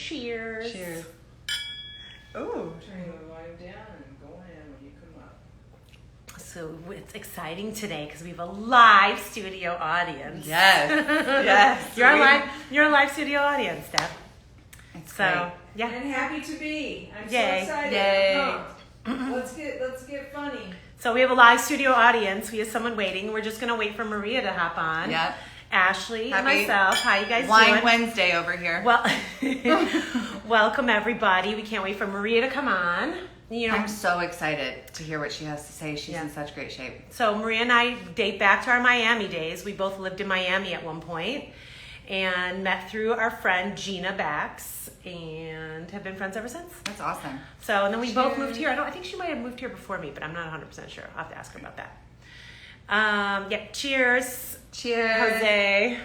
cheers. Cheers. Ooh. Turn your volume down and go in when you come up. So it's exciting today because we have a live studio audience. Yes. Yes. You're a live studio audience, Deb. It's So great. yeah. And happy to be. I'm Yay. so excited. Yay. Let's get funny. So we have a live studio audience. We have someone waiting. We're just gonna wait for Maria to hop on. Yep. Ashley and Happy myself. How you guys Wine doing? Wednesday over here. Well, welcome everybody. We can't wait for Maria to come on. You know, I'm so excited to hear what she has to say. She's in such great shape. so Maria and I date back to our Miami days. We both lived in Miami at one point and met through our friend Gina Bax and have been friends ever since. That's awesome. So, and then we both moved here. I think she might have moved here before me, but I'm not 100% sure. I'll have to ask her about that. Yeah, cheers. Cheers. Jose.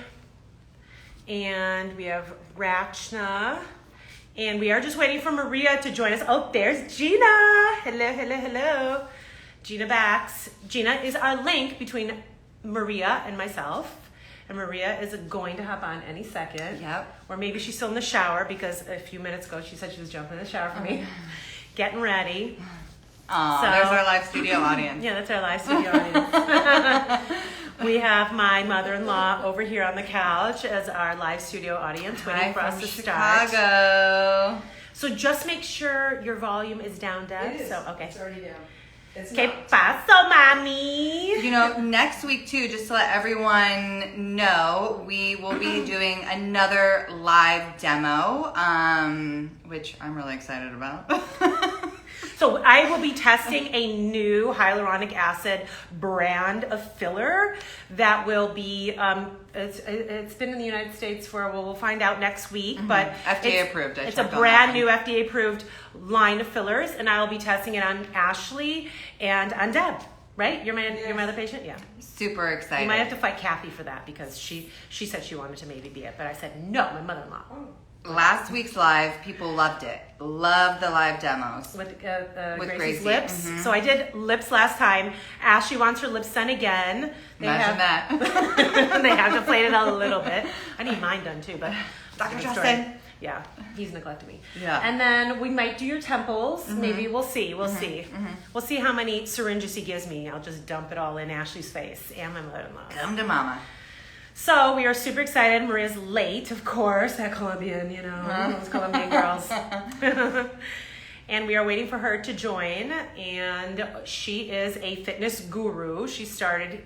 And we have Rachna. And we are just waiting for Maria to join us. Oh, there's Gina. Hello, hello, hello. Gina Bax. Gina is our link between Maria and myself. And Maria is going to hop on any second. Yep. Or maybe she's still in the shower because a few minutes ago she said she was jumping in the shower for me. Getting ready. Aw, So- there's our live studio audience. Yeah, that's our live studio audience. We have my mother-in-law over here on the couch as our live studio audience waiting for us to start. Chicago. So just make sure your volume is down, Deb. It is. So, okay. It's already down. It's Que not. paso, mami? You know, next week too, just to let everyone know, we will be doing another live demo, which I'm really excited about. So I will be testing a new hyaluronic acid brand of filler that will be, it's been in the United States for, well, we'll find out next week, but FDA approved. It's a brand new FDA approved line of fillers, and I will be testing it on Ashley and on Deb, right? You're my other patient? Yeah. Super excited. You might have to fight Kathy for that because she said she wanted to maybe be it, but I said, no, my mother-in-law. Last week's live, people loved it. Loved the live demos. With With Gracie's Gracie. lips. Mhm. So I did lips last time. Ashley wants her lips done again. Imagine that. They have to plate it a little bit. I need mine done too, but Dr. different story. Justin. Yeah, he's neglected me. Yeah. And then we might do your temples. Maybe we'll see. We'll see. We'll see how many syringes he gives me. I'll just dump it all in Ashley's face and my mother-in-law. Come to mama. So we are super excited. Maria's late, of course, that Colombian, those Colombian girls. And we are waiting for her to join. And she is a fitness guru. She started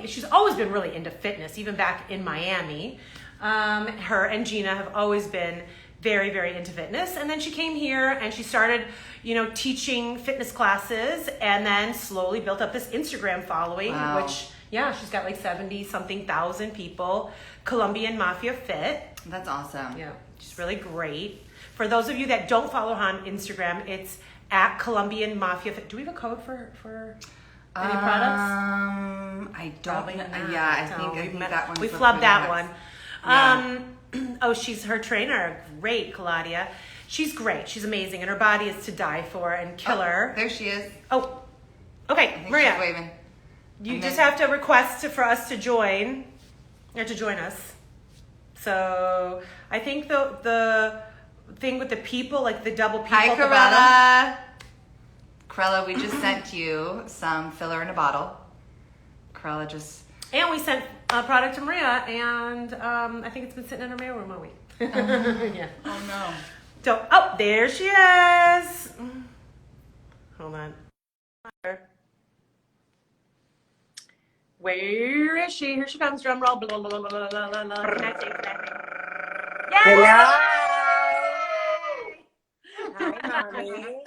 she's always been really into fitness, even back in Miami. Her and Gina have always been very, very into fitness. And then she came here and she started, teaching fitness classes and then slowly built up this Instagram following, Wow. which... Yeah, she's got like 70-something thousand people. Colombian Mafia Fit. That's awesome. Yeah, she's really great. For those of you that don't follow her on Instagram, it's at Colombian Mafia Fit. Do we have a code for any products? I don't Probably know. not. Yeah, I No, think that one. we flubbed that one. Yeah. She's her trainer. Great, Claudia. She's great. She's amazing. And her body is to die for and killer. There she is. Oh, I okay, think Maria. she's waving. You And just then- have to request for us to join, or to join us. So I think the thing with the people, like the double people Hi, at the bottom. Corella. Corella, we just sent you some filler in a bottle. Corella just... And we sent a product to Maria, and I think it's been sitting in her mailroom all week. Yeah. Oh, no. So, there she is. Hold on. Where is she? Here she comes. Drum roll. Blah, blah, blah, blah, blah, blah, blah. Can I say that? Yay! Hi, mommy.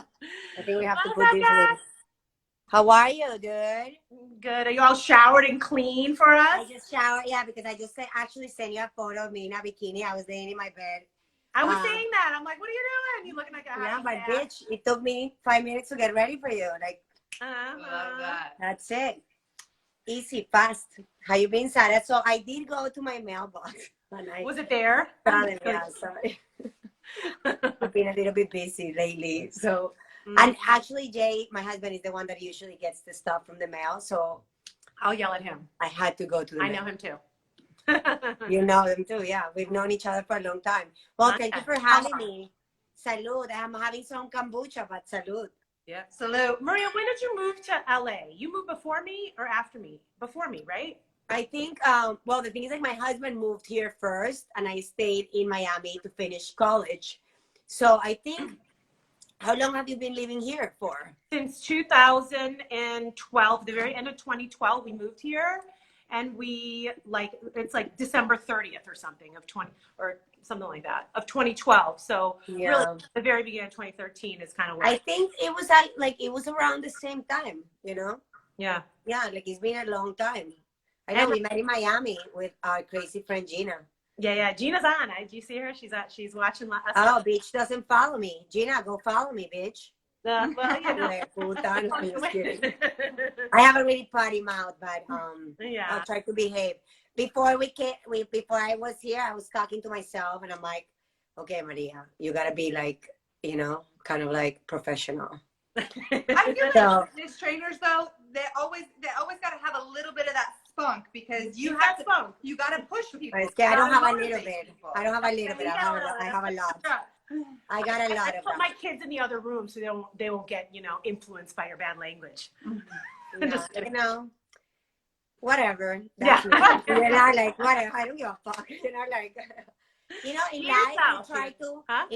I think we have to put these in. How are you? Good. Good. Are you all showered and clean for I us? just showered. Yeah, because I just actually sent you a photo of me in a bikini. I was laying in my bed. I was saying that. I'm like, what are you doing? You looking like a Yeah, happy but cat. bitch, it took me 5 minutes to get ready for you. Like, Love that. that's it. Easy, fast. How you been, Sarah? So I did go to my mailbox. And I Was it there? yeah, sorry. I've been a little bit busy lately. So, and actually, Jay, my husband, is the one that usually gets the stuff from the mail. So I'll yell at him. I had to go to the I mail. know him too. You know them too, yeah. We've known each other for a long time. Well, thank you for having me. Salud. I'm having some kombucha, but salud. Yeah. Salute. Maria, when did you move to LA? You moved before me or after me? Before me, right? I think, well, the thing is, like, my husband moved here first, and I stayed in Miami to finish college. So I think, how long have you been living here for? Since 2012, the very end of 2012, we moved here. And we, like, it's like December 30th or something of 20, or something like that, of 2012. So Yeah. really, the very beginning of 2013 is kind of where I think it was like it was around the same time, you know? Yeah. Yeah, like it's been a long time. I know, we met in Miami with our crazy friend Gina. Yeah. Gina's on. Do you see her? She's watching us. Oh, bitch doesn't follow me. Gina, go follow me, bitch. Well, you know. I'm just kidding. I have a really potty mouth, but yeah. I'll try to behave. Before I was here, I was talking to myself, and I'm like, okay, Maria, you gotta be like, you know, kind of like professional. I feel like fitness trainers, though, they always gotta have a little bit of that spunk, because you gotta push people. I don't have a little bit. I don't have a little bit. I have a lot. I got a lot of put my kids in the other room so they won't get, you know, influenced by your bad language. Yeah, you know, whatever. That's me. You know, like, whatever. I don't give a fuck. You know, like, you know, in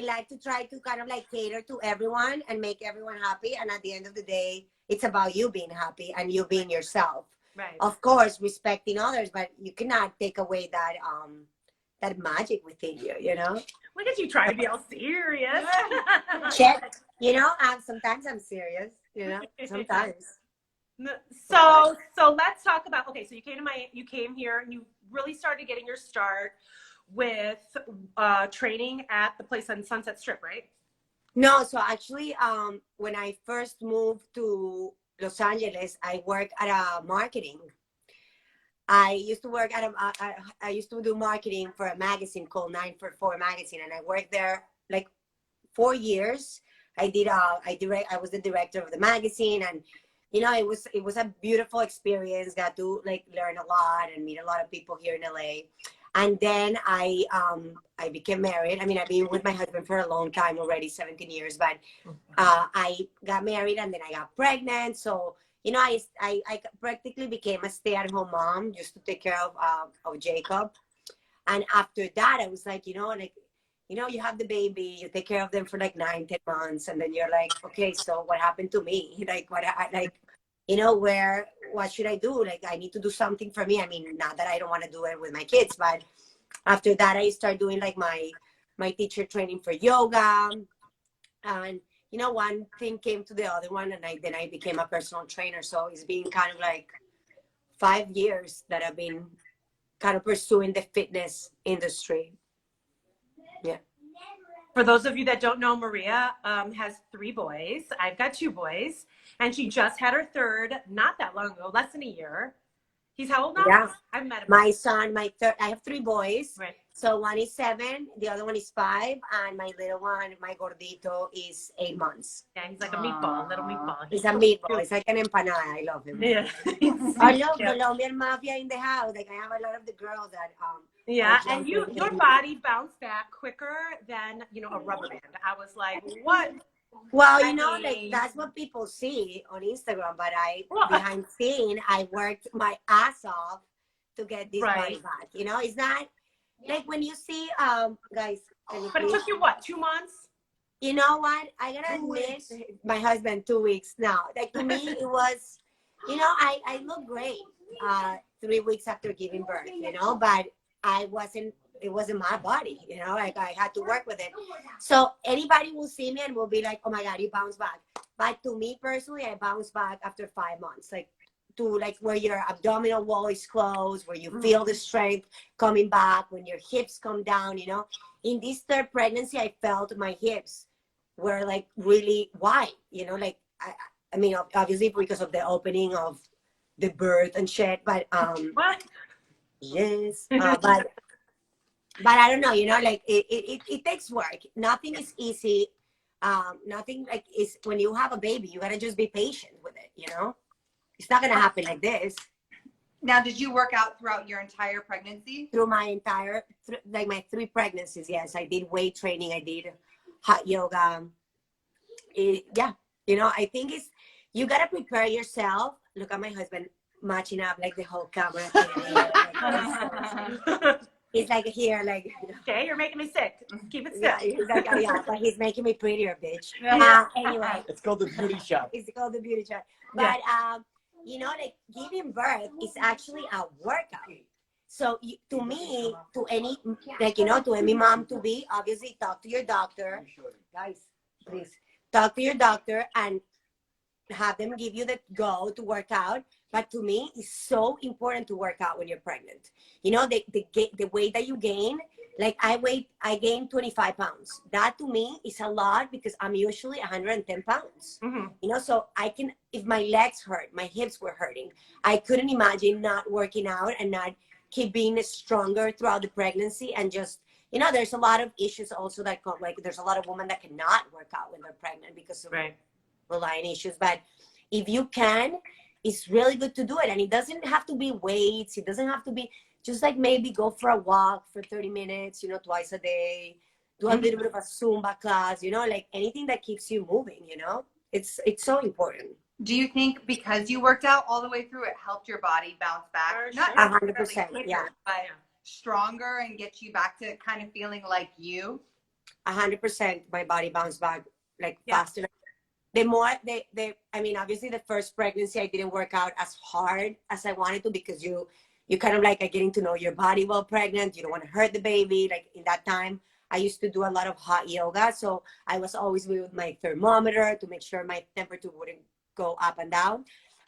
life to try to kind of like cater to everyone and make everyone happy. And at the end of the day, it's about you being happy and you being yourself. Right. Of course, respecting others, but you cannot take away that that magic within you, you know? Look at you trying to be all serious. Check. You know, sometimes I'm serious, you know, sometimes. So let's talk about, okay, so you came here and you really started getting your start with training at the place on Sunset Strip, right? No, so actually, when I first moved to Los Angeles, I worked at a marketing. I used to work at I used to do marketing for a magazine called 944 magazine, and I worked there like 4 years. I was the director of the magazine, and you know, it was a beautiful experience. Got to like learn a lot and meet a lot of people here in LA. And then I became married. I mean, I've been with my husband for a long time already, 17 years, but I got married and then I got pregnant. So, you know, I practically became a stay-at-home mom just to take care of Jacob. And after that, I was like, you know, you have the baby, you take care of them for like 9-10 months. And then you're like, okay, so what happened to me? You know, what should I do? Like, I need to do something for me. I mean, not that I don't want to do it with my kids, but after that, I started doing like my teacher training for yoga. And, you know, one thing came to the other one, and then I became a personal trainer. So it's been kind of like 5 years that I've been kind of pursuing the fitness industry. Yeah. For those of you that don't know, Maria has 3 boys. I've got 2 boys. And she just had her third not that long ago, less than a year. He's how old now? Yeah. I've met him. My son, I have 3 boys. Right. So one is 7, the other one is 5, and my little one, my gordito, is 8 months. Yeah, he's like a meatball, little meatball. He's a meatball. He's like an empanada. I love him. Yeah. I love Colombian mafia in the house. Like, I have a lot of the girls that yeah, and your body bounced back quicker than, you know, a rubber band. I was like, what? Well, you know, like, that's what people see on Instagram, but behind scene, I worked my ass off to get this body back. You know, it's not like when you see, guys. But it took you what, 2 months? You know what? I gotta admit, my husband 2 weeks now. Like, to me, it was, you know, I look great 3 weeks after giving birth, you know, but it wasn't my body, you know, like I had to work with it. So anybody will see me and will be like, oh my God, you bounce back. But to me personally, I bounce back after 5 months, like where your abdominal wall is closed, where you feel the strength coming back, when your hips come down, you know. In this 3rd pregnancy, I felt my hips were like really wide, you know, like, I mean, obviously because of the opening of the birth and shit, but, what? Yes, but I don't know, you know, like it takes work. Nothing is easy. Nothing like is when you have a baby, you gotta just be patient with it, you know. It's not gonna happen like this. Now, did you work out throughout your entire pregnancy? Through my entire, like my 3 pregnancies, yes. I did weight training. I did hot yoga. Yeah. You know, I think you got to prepare yourself. Look at my husband matching up like the whole camera thing. He's like here, like. Okay, you're making me sick. Keep it still. Yeah, he's like, oh, yeah, but he's making me prettier, bitch. Anyway. It's called the beauty shop. It's called the beauty shop. But, you know, like giving birth is actually a workout. So to me, to any, like, you know, to any mom to be, obviously talk to your doctor. Guys, please talk to your doctor and have them give you the go to work out. But to me, it's so important to work out when you're pregnant. You know, the weight that you gain, like I gained 25 pounds. That to me is a lot because I'm usually 110 pounds. Mm-hmm. You know, so I can, if my legs hurt, my hips were hurting, I couldn't imagine not working out and not keep being stronger throughout the pregnancy. And just, you know, there's a lot of issues also that come, like there's a lot of women that cannot work out when they're pregnant because of relying issues. But if you can, it's really good to do it. And it doesn't have to be weights. It doesn't have to be, just like maybe go for a walk for 30 minutes, you know, twice a day, do a little bit of a Zumba class, you know, like anything that keeps you moving, you know, it's so important. Do you think because you worked out all the way through, it helped your body bounce back? Not 100%, yeah. But stronger and get you back to kind of feeling like you? 100% my body bounced back like faster. The more I mean, obviously the first pregnancy I didn't work out as hard as I wanted to because you kind of like are getting to know your body while pregnant. You don't want to hurt the baby. Like in that time, I used to do a lot of hot yoga. So I was always with my thermometer to make sure my temperature wouldn't go up and down.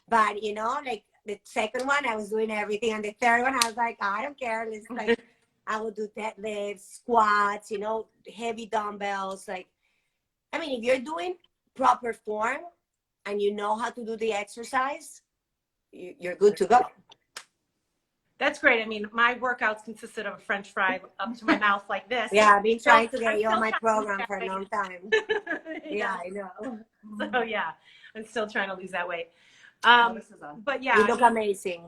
But, you know, like the second one, I was doing everything. And the third one, I was like, I don't care. It's like, I will do deadlifts, squats, you know, heavy dumbbells. Like, I mean, if you're doing proper form and you know how to do the exercise, you're good to go. That's great. I mean, my workouts consisted of a French fry up to my mouth like this. Yeah, I've been trying to get you on my program for a long time. Yeah, I know. So yeah, I'm still trying to lose that weight. But yeah, you look amazing.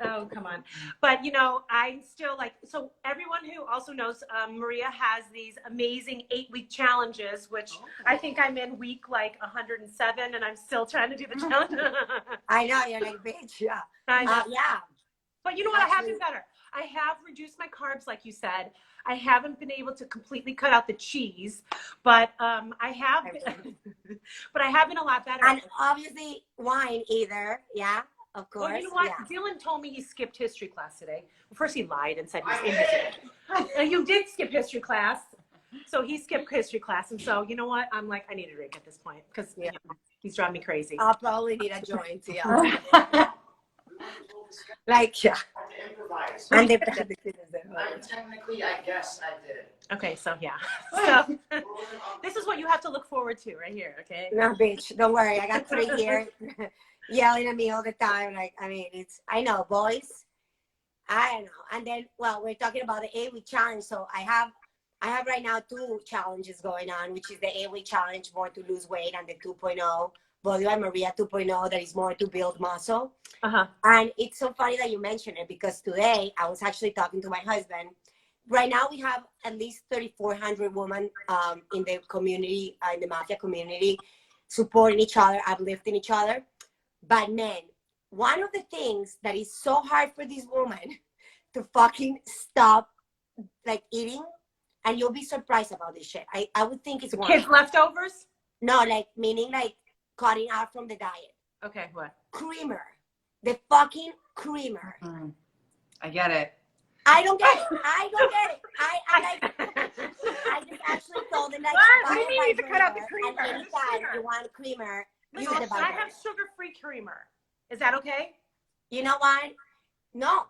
Oh, come on. But you know, I still like, so everyone who also knows, Maria has these amazing 8-week challenges, which I think I'm in week like 107 and I'm still trying to do the challenge. I know, you're like, bitch, yeah. I know. Yeah. But you know what? I have been better. I have reduced my carbs, like you said. I haven't been able to completely cut out the cheese, but I have been a lot better. And obviously wine either, yeah, of course. Well, you know what? Yeah. Dylan told me he skipped history class today. Well, first he lied and said he was in history. You did skip history class. So he skipped history class. And so, you know what? I'm like, I need a drink at this point because you know, he's driving me crazy. I'll probably need a joint, yeah. Like, yeah. And technically, I guess I did. Okay, so yeah. So this is what you have to look forward to right here, okay? No, bitch, don't worry. I got 3 here yelling at me all the time. Like, I mean, I know, boys. I don't know. And then, well, we're talking about the 8-week challenge. So I have right now 2 challenges going on, which is the 8-week challenge, more to lose weight, and the 2.0. Body by Maria 2.0, that is more to build muscle. And it's so funny that you mentioned it because today I was actually talking to my husband. Right now we have at least 3,400 women in the community, in the mafia community, supporting each other, uplifting each other. But man, one of the things that is so hard for these women to fucking stop like eating, and you'll be surprised about this shit. I would think it's kids leftovers? No, like meaning like cutting out from the diet. Okay, what? Creamer. The fucking creamer. I get it. I don't get it. I just actually told them like, what? You need to cut out the creamer. And anytime you want creamer, use the butter. I have sugar-free creamer. Is that okay? You know what? No.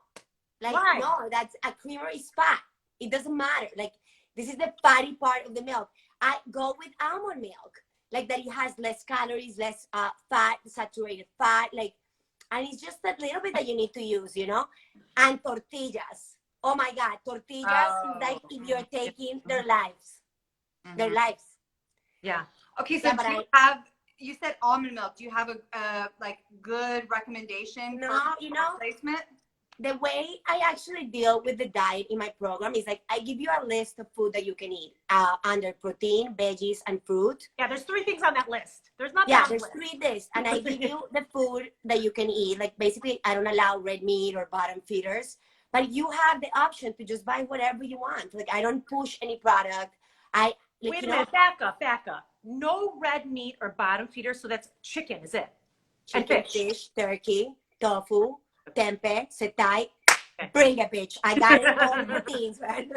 Like, why? No, that's a creamer is fat. It doesn't matter. Like, this is the fatty part of the milk. I go with almond milk. Like that it has less calories, less fat, saturated fat, like, and it's just that little bit that you need to use, you know? And tortillas. Oh my God, tortillas is like if you're taking their lives. Their lives. Yeah. Okay, so yeah, you said almond milk. Do you have a like good recommendation No, for you know, replacement? the way I actually deal with the diet in my program is like I give you a list of food that you can eat under protein, veggies, and fruit. Yeah, there's 3 things on that list. There's nothing Yeah, on the there's list. 3 days, and I give you the food that you can eat. Like basically, I don't allow red meat or bottom feeders, but you have the option to just buy whatever you want. Like I don't push any product. I like, Wait a you know, minute, back up. No red meat or bottom feeder, so that's chicken, is it? chicken, And fish, turkey, tofu, tempeh, setay. Okay. Bring it, bitch. I got it all the proteins, man.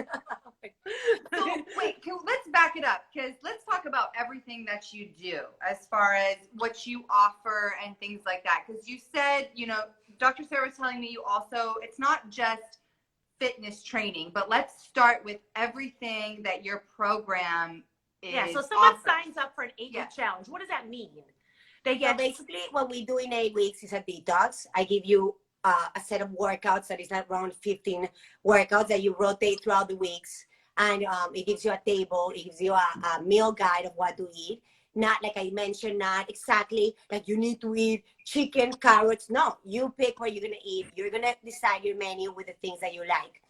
So wait, let's back it up because let's talk about everything that you do as far as what you offer and things like that. Because you said, you know, Dr. Sarah was telling me you also, it's not just fitness training, but let's start with everything that your program is. Yeah, so someone offers. signs up for an 8-week challenge. What does that mean? They So get basically, what we do in 8 weeks is a detox. I give you a set of workouts that is like around 15 workouts that you rotate throughout the weeks. And it gives you a table, it gives you a meal guide of what to eat. Not like I mentioned, not exactly like you need to eat chicken, carrots. No, you pick what you're going to eat. You're going to decide your menu with the things that you like.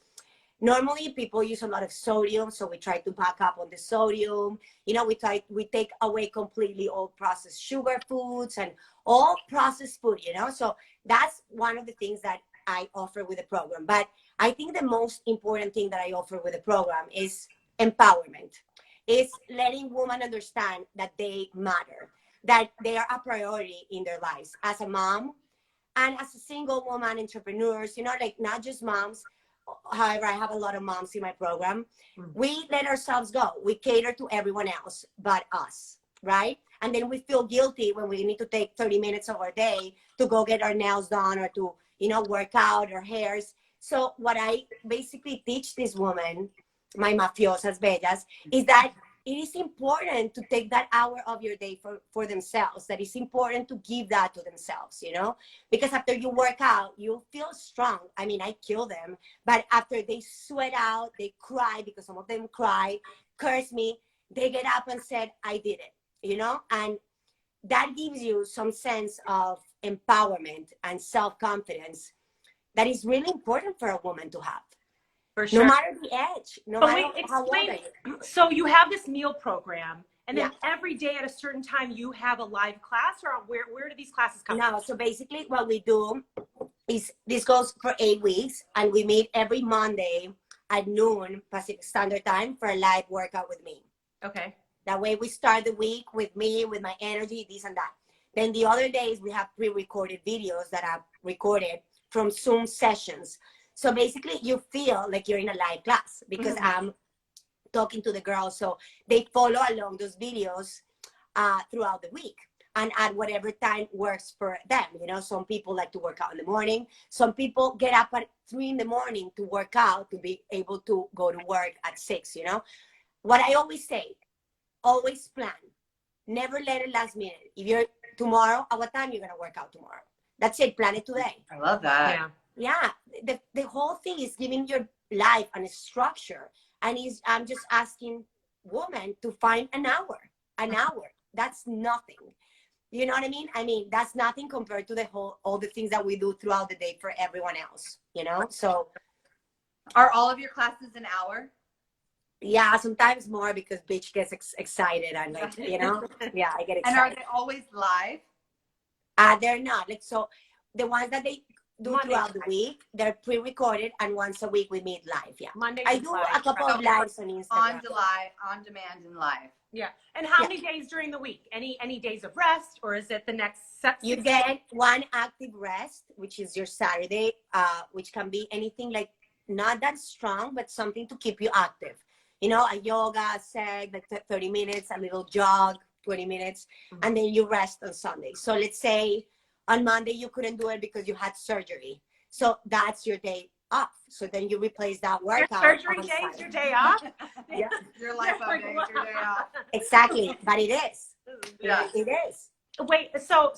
Normally, people use a lot of sodium, so we try to back up on the sodium. You know, we take away completely all processed sugar foods and all processed food, you know. So that's one of the things that I offer with the program. But I think the most important thing that I offer with the program is empowerment. It's letting women understand that they matter, that they are a priority in their lives as a mom and as a single woman entrepreneurs, you know, like not just moms. However, I have a lot of moms in my program. We let ourselves go. We cater to everyone else but us, right? And then we feel guilty when we need to take 30 minutes of our day to go get our nails done or to, you know, work out our hairs. So what I basically teach this woman, my mafiosas bellas, is that it is important to take that hour of your day for themselves. That it's important to give that to themselves, you know, because after you work out, you feel strong. I mean, I kill them, but after they sweat out, they cry because some of them cry, curse me, they get up and said, I did it, you know, and that gives you some sense of empowerment and self-confidence that is really important for a woman to have. for sure. No matter the age, no But matter wait, how old explain. are you. So you have this meal program, and then Yeah. every day at a certain time you have a live class, or where do these classes come from? No, so basically what we do is this goes for 8 weeks, and we meet every Monday at noon Pacific Standard Time for a live workout with me. Okay. That way we start the week with me, with my energy, this and that. Then the other days we have pre-recorded videos that I've recorded from Zoom sessions. So basically you feel like you're in a live class because I'm talking to the girls. So they follow along those videos throughout the week and at whatever time works for them. You know, some people like to work out in the morning. Some people get up at 3 in the morning to work out to be able to go to work at 6, you know. What I always say, always plan. Never let it last minute. If you're tomorrow, at what time you're going to work out tomorrow? That's it. Plan it today. I love that. Yeah. Yeah. The whole thing is giving your life and a structure. And I'm just asking women to find an hour. An hour. That's nothing. You know what I mean? I mean, that's nothing compared to all the things that we do throughout the day for everyone else, you know? So Are all of your classes an hour? yeah, sometimes more because bitch gets excited and like, you know, yeah, I get excited. And are they always live? They're not. Like, so the ones that they do Monday throughout the night. week, they're pre-recorded, and once a week we meet live. Yeah, Monday. I do a couple of lives on Instagram. On demand and live. Yeah. And how many days during the week? Any days of rest, or is it the next set? You get one active rest, which is your Saturday, which can be anything like not that strong, but something to keep you active. You know, a yoga, seg, like 30 minutes, a little jog, 20 minutes, and then you rest on Sunday. So let's say on Monday you couldn't do it because you had surgery. So that's your day off. So then you replace that workout. Your surgery day is your day off? Yeah. Your life update, your day off. Exactly, but it is. Yeah. It is. Wait, so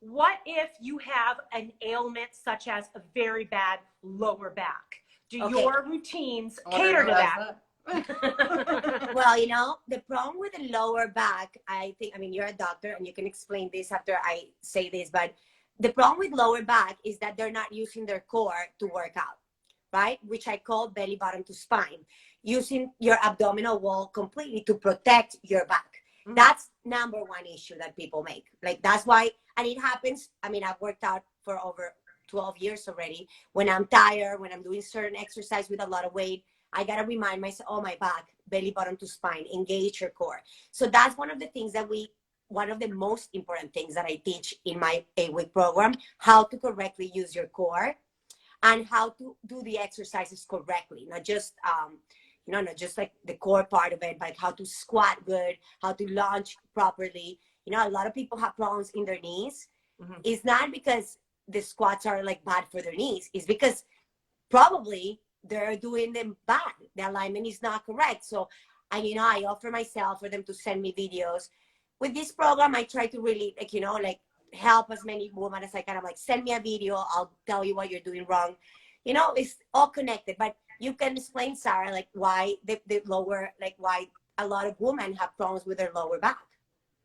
what if you have an ailment such as a very bad lower back? Do Okay. your routines cater to that? Well, you know, the problem with the lower back, I think, I mean, you're a doctor and you can explain this after I say this, but the problem with lower back is that they're not using their core to work out, right? Which I call belly button to spine, using your abdominal wall completely to protect your back. Mm-hmm. That's number one issue that people make. Like, that's why, and it happens. I mean, I've worked out for over 12 years already. When I'm tired, when I'm doing certain exercise with a lot of weight, I got to remind myself, oh, my back, belly button to spine, engage your core. So that's one of the things that one of the most important things that I teach in my 8-week program, how to correctly use your core and how to do the exercises correctly, not just, not just like the core part of it, but how to squat good, how to lunge properly. You know, a lot of people have problems in their knees. Mm-hmm. It's not because the squats are like bad for their knees. It's because probably they're doing them bad. The alignment is not correct. So, I offer myself for them to send me videos. With this program, I try to really, help as many women as I can. I'm like, send me a video. I'll tell you what you're doing wrong. You know, it's all connected. But you can explain, Sarah, like why the lower, like why a lot of women have problems with their lower back.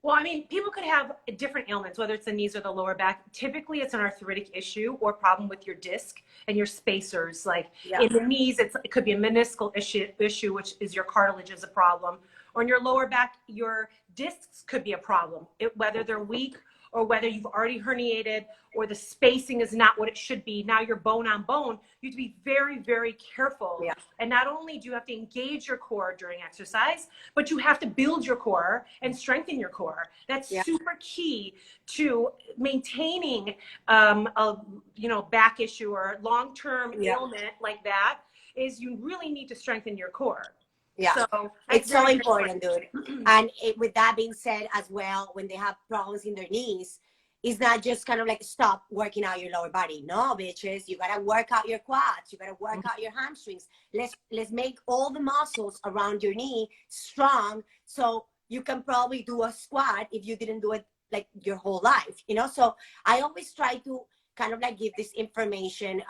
Well, I mean, people could have different ailments, whether it's the knees or the lower back. Typically, it's an arthritic issue or problem with your disc and your spacers. Like in the knees, it could be a meniscal issue, which is your cartilage is a problem. Or in your lower back, your discs could be a problem, whether they're weak or whether you've already herniated or the spacing is not what it should be. Now you're bone on bone. You have to be very, very careful. Yeah. And not only do you have to engage your core during exercise, but you have to build your core and strengthen your core. That's super key to maintaining a back issue or long-term ailment like that, is you really need to strengthen your core. Yeah, so it's so important, dude. And with that being said as well, when they have problems in their knees, it's not just kind of like stop working out your lower body. No, bitches, you gotta work out your quads. You gotta work out your hamstrings. Let's make all the muscles around your knee strong, so you can probably do a squat if you didn't do it like your whole life. So I always try to kind of like give this information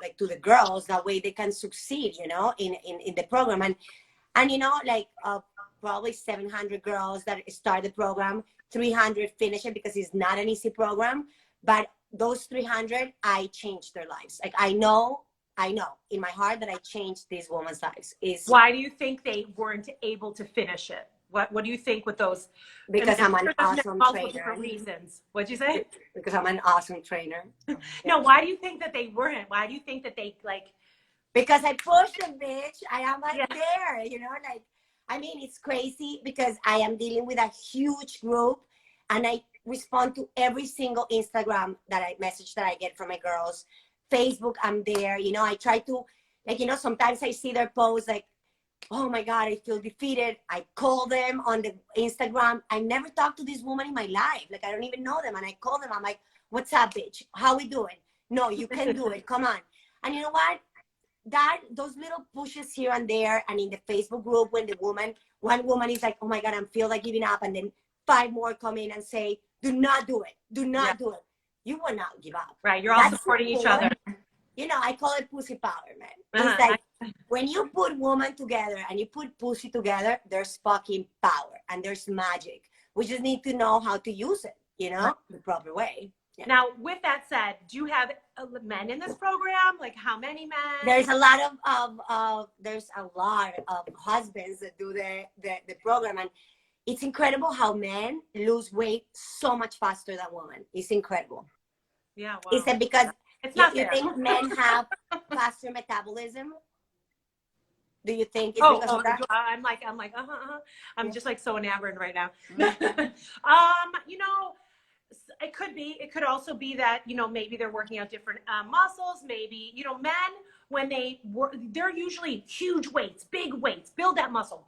like to the girls, that way they can succeed, in the program. And probably 700 girls that start the program, 300 finish it because it's not an easy program. But those 300, I changed their lives. Like I know in my heart that I changed these women's lives. Why do you think they weren't able to finish it? What do you think with those? Because I'm an awesome trainer. Different reasons. What'd you say? Because I'm an awesome trainer. No, why do you think that they weren't? Why do you think that they Because I pushed them, bitch. I am there, it's crazy because I am dealing with a huge group and I respond to every single Instagram message that I get from my girls. Facebook, I'm there. I try to, sometimes I see their posts like, oh my God, I feel defeated. I call them on the Instagram. I never talked to this woman in my life. Like, I don't even know them. And I call them. I'm like, what's up, bitch? How we doing? No, you can do it. Come on. And you know what? Those little pushes here and there, and in the Facebook group, when one woman is like, oh my God, I feel like giving up, and then 5 more come in and say, do not do it. Do not do it. You will not give up. Right. You're all supporting each other. I call it pussy power, man. It's like when you put women together and you put pussy together, there's fucking power and there's magic. We just need to know how to use it, the proper way. Yeah. Now, with that said, do you have men in this program? Like, how many men? There's a lot of husbands that do the program, and it's incredible how men lose weight so much faster than women. It's incredible. Yeah, wow. Is it because you think men have faster metabolism? Do you think it's because of that? I'm like, I'm just like so enamored right now. It could be. It could also be that, maybe they're working out different muscles. Maybe, men, when they work, they're usually huge weights, big weights, build that muscle.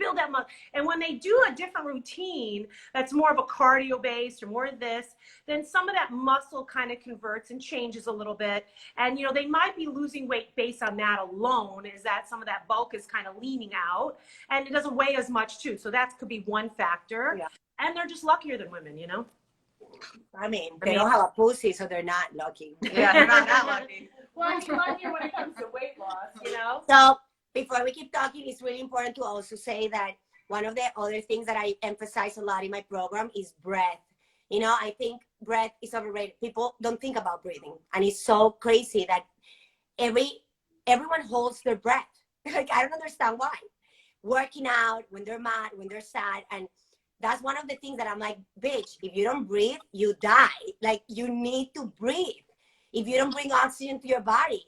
And when they do a different routine that's more of a cardio based or more of this, then some of that muscle kind of converts and changes a little bit. And, they might be losing weight based on that alone, is that some of that bulk is kind of leaning out and it doesn't weigh as much too. So that could be one factor. Yeah. And they're just luckier than women, They don't have a pussy, so they're not lucky. Yeah, they're not that lucky. Well, you're lucky when it comes to weight loss, So before we keep talking, it's really important to also say that one of the other things that I emphasize a lot in my program is breath. You know, I think breath is overrated. People don't think about breathing. And it's so crazy that everyone holds their breath. Like, I don't understand why. Working out, when they're mad, when they're sad. And that's one of the things that I'm like, bitch, if you don't breathe, you die. Like, you need to breathe. If you don't bring oxygen to your body.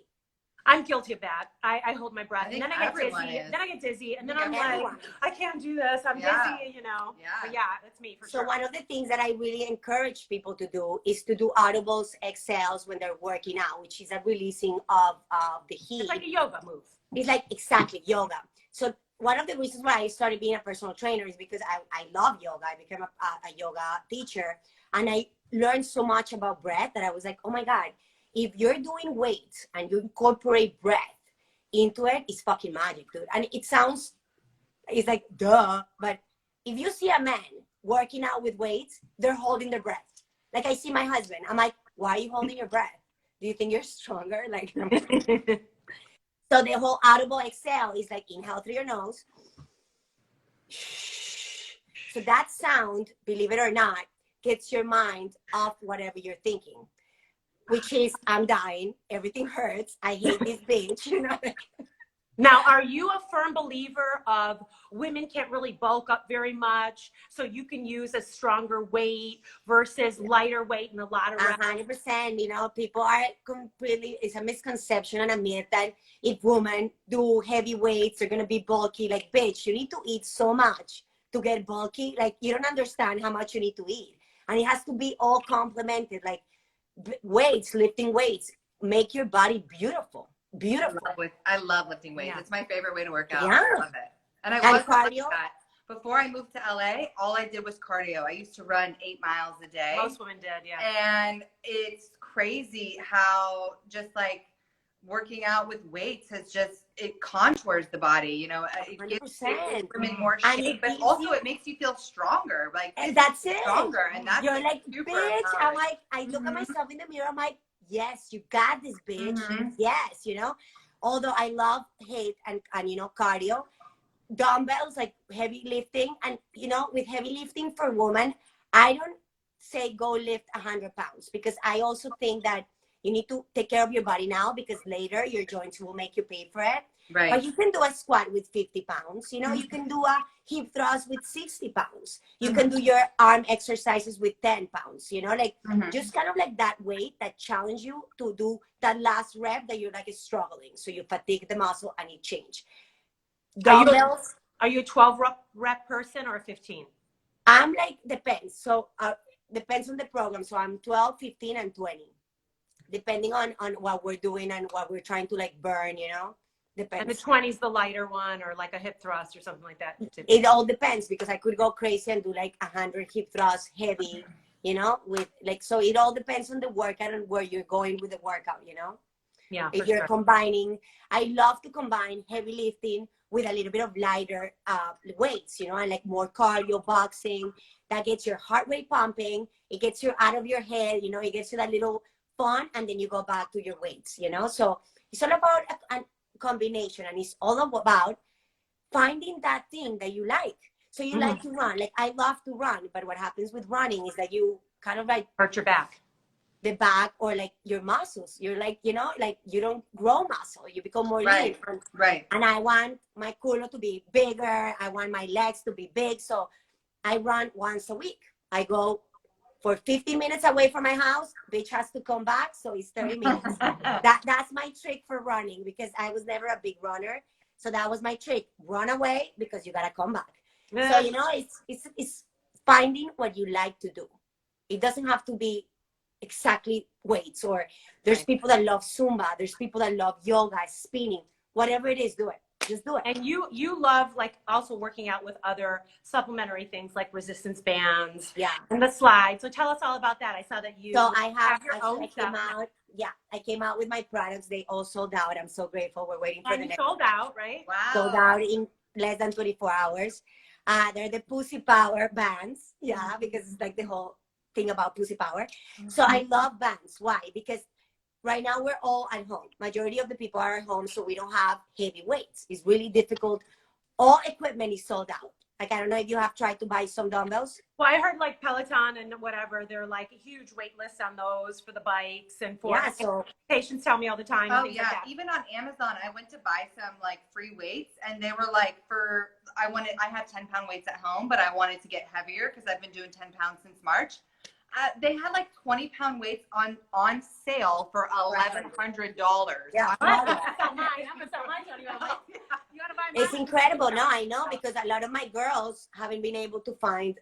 I'm guilty of that. I hold my breath, and then I get dizzy. Is. Then I get dizzy, and then I'm Everyone. like, I can't do this. I'm dizzy, you know. Yeah. But yeah, that's me for So sure. one of the things that I really encourage people to do is to do audibles, exhales when they're working out, which is a releasing of the heat. It's like a yoga move. It's like exactly yoga. So one of the reasons why I started being a personal trainer is because I love yoga. I became a yoga teacher, and I learned so much about breath that I was like, oh my God, if you're doing weights and you incorporate breath into it, it's fucking magic, dude. And it's like, duh. But if you see a man working out with weights, they're holding their breath. Like, I see my husband. I'm like, why are you holding your breath? Do you think you're stronger? Like, so the whole audible exhale is like inhale through your nose. So that sound, believe it or not, gets your mind off whatever you're thinking, which is, I'm dying, everything hurts, I hate this bitch, you know. Now, are you a firm believer of women can't really bulk up very much, so you can use a stronger weight versus lighter weight in a lot of reps? 100%, you know, people are completely, it's a misconception and a myth that if women do heavy weights, they're going to be bulky. Like, bitch, you need to eat so much to get bulky. Like, you don't understand how much you need to eat. And it has to be all complemented. Like, weights, lifting weights, make your body beautiful. Beautiful. I love lifting weights. Yeah. It's my favorite way to work out. Yeah. I love it. And I was like cardio. that. Before I moved to LA, all I did was cardio. I used to run 8 miles a day. Most women did, yeah. And it's crazy how just like working out with weights has just, it contours the body, you know, it gives women more shape, but also it makes you feel stronger. Like, and that's it. Stronger. And that's you're like, super bitch. empowering. I'm like, I look at myself in the mirror. I'm like, yes, you got this, bitch. Yes, you know. Although I love hate and you know, cardio, dumbbells, like heavy lifting, and you know, with heavy lifting for women, I don't say go lift 100 pounds because I also think that you need to take care of your body now because later your joints will make you pay for it. Right. But you can do a squat with 50 pounds. You know, you can do a hip thrust with 60 pounds. You can do your arm exercises with 10 pounds, you know, like just kind of like that weight that challenge you to do that last rep that you're like struggling. So you fatigue the muscle and it change. Dumbbells. Are you a 12 rep person or a 15? I'm like, depends. So depends on the program. So I'm 12, 15, and 20. Depending on what we're doing and what we're trying to like burn, you know. Depends. And the 20 is the lighter one or like a hip thrust or something like that? It all depends because I could go crazy and do like 100 hip thrusts heavy, you know, with like, so it all depends on the workout and where you're going with the workout, you know. Yeah. If you're combining, I love to combine heavy lifting with a little bit of lighter weights, you know, and like more cardio, boxing. That gets your heart rate pumping. It gets you out of your head, you know, it gets you that little fun, and then you go back to your weights, you know. So it's all about a combination, and it's all about finding that thing that you like. So you like to run. Like, I love to run, but what happens with running is that you kind of like hurt your back. The back or like your muscles. You're like, you know, like you don't grow muscle. You become more lean. Right. And I want my culo to be bigger. I want my legs to be big. So I run once a week. I go for 15 minutes away from my house. Bitch has to come back. So it's 30 minutes. That's my trick for running because I was never a big runner. So that was my trick. Run away because you got to come back. So, you know, it's finding what you like to do. It doesn't have to be exactly weights, or there's people that love Zumba. There's people that love yoga, spinning, whatever it is, do it. Just do it. And you love like also working out with other supplementary things like resistance bands, and the slides. So tell us all about that. I saw that you. So I have your own stuff. I came out with my products. They all sold out. I'm so grateful. We're waiting for the next. Sold out, right? Wow. Sold out in less than 24 hours. They're the Pussy Power bands. Because it's like the whole thing about Pussy Power. So I love bands. Why? Because right now we're all at home. Majority of the people are at home, so we don't have heavy weights. It's really difficult. All equipment is sold out. Like, I don't know if you have tried to buy some dumbbells. Well, I heard like Peloton and whatever, they're like a huge wait list on those for the bikes and for so patients tell me all the time. Oh things yeah, like that. even on Amazon, I went to buy some like free weights, and they were like I have 10-pound weights at home, but I wanted to get heavier because I've been doing 10 pounds since March. They had like 20-pound weights on sale for $1,100. yeah, I'm gonna sell mine. I'm gonna sell mine. You gotta buy mine. it's incredible. No, I know, because a lot of my girls haven't been able to find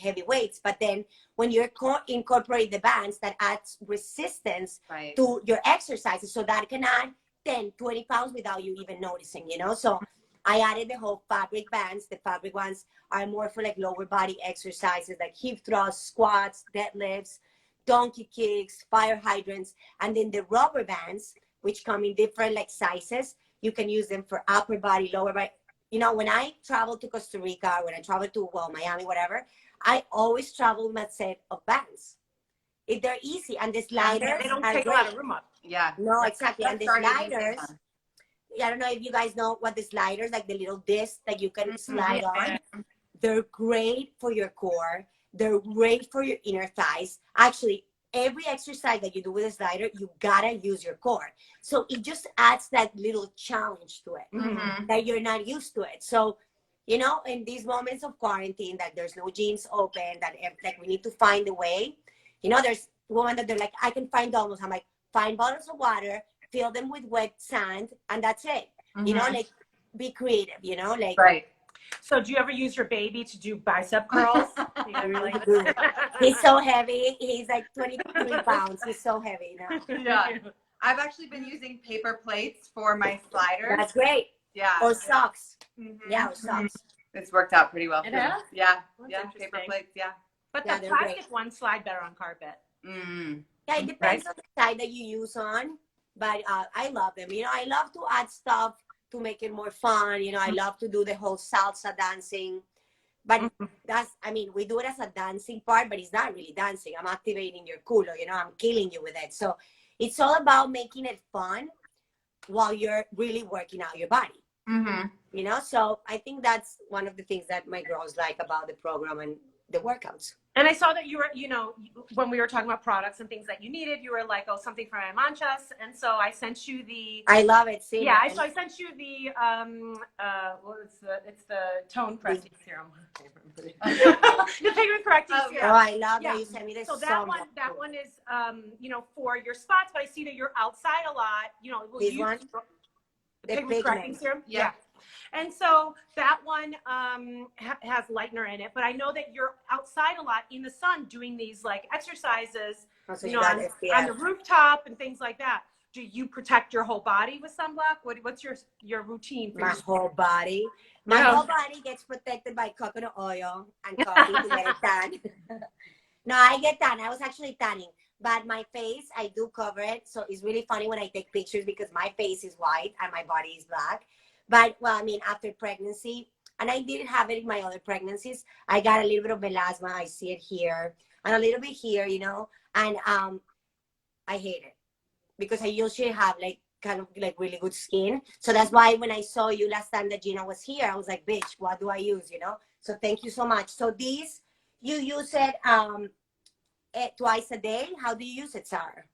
heavy weights. But then when you incorporate the bands, that adds resistance Right. to your exercises. So that can add 10, 20 pounds without you even noticing, you know? So I added the whole fabric bands. The fabric ones are more for like lower body exercises, like hip thrusts, squats, deadlifts, donkey kicks, fire hydrants. And then the rubber bands, which come in different like sizes. You can use them for upper body, lower body. You know, when I travel to Costa Rica, when I travel to, well, Miami, whatever, I always travel with a set of bands. If they're easy, and the sliders They don't are take a great. lot of room up. Yeah. No, exactly. And the sliders, Sliders. I don't know if you guys know what the sliders, like the little disc that you can slide on. They're great for your core. They're great for your inner thighs. Actually, every exercise that you do with a slider, you gotta use your core. So it just adds that little challenge to it that you're not used to it. So, you know, in these moments of quarantine, that there's no gyms open, that like we need to find a way. You know, there's women that they're like, I can find dumbbells. I'm like, find bottles of water, fill them with wet sand, and that's it. You know, like, be creative, you know, like. Right. So do you ever use your baby to do bicep curls? You gotta be like, He's so heavy. He's like 23 pounds. He's so heavy now. Yeah. I've actually been using paper plates for my sliders. That's great. Yeah. Or socks. Mhm. Yeah, or socks. It's worked out pretty well. It for me. has? Yeah. That's Yeah. interesting. Paper plates. Yeah. But Yeah, the they're plastic great. ones slide better on carpet. Mm. Yeah, it depends on the side that you use on. But I love them. You know, I love to add stuff to make it more fun. You know, I love to do the whole salsa dancing. But that's, I mean, we do it as a dancing part, but it's not really dancing. I'm activating your culo, you know, I'm killing you with it. So it's all about making it fun while you're really working out your body. Mm-hmm. You know, so I think that's one of the things that my girls like about the program and the workouts. And I saw that you were, you know, when we were talking about products and things that you needed, you were like, oh, something for my manchas. And so I sent you the. I love it. See, Yeah, so I sent you the well, it's the tone correcting serum. The pigment correcting Oh, serum. I love Yeah. that you sent me this. So that one is you know, for your spots, but I see that you're outside a lot. You know, we'll This use one? the The pigment correcting pigment. serum. Yeah. And so that one has lightener in it, but I know that you're outside a lot in the sun doing these like exercises, Also, you know, got on SPF. the rooftop and things like that. Do you protect your whole body with sunblock? What's your routine for My your whole body. My Yeah. whole body gets protected by coconut oil and coffee to get it tan. No, I get tan. I was actually tanning. But my face, I do cover it. So it's really funny when I take pictures because my face is white and my body is black. But, well, I mean, after pregnancy, and I didn't have it in my other pregnancies, I got a little bit of melasma. I see it here and a little bit here, you know. And I hate it because I usually have like kind of like really good skin. So that's why when I saw you last time that Gina was here, I was like, bitch, what do I use, you know? So thank you so much. So these, you use it twice a day. How do you use it, Sarah?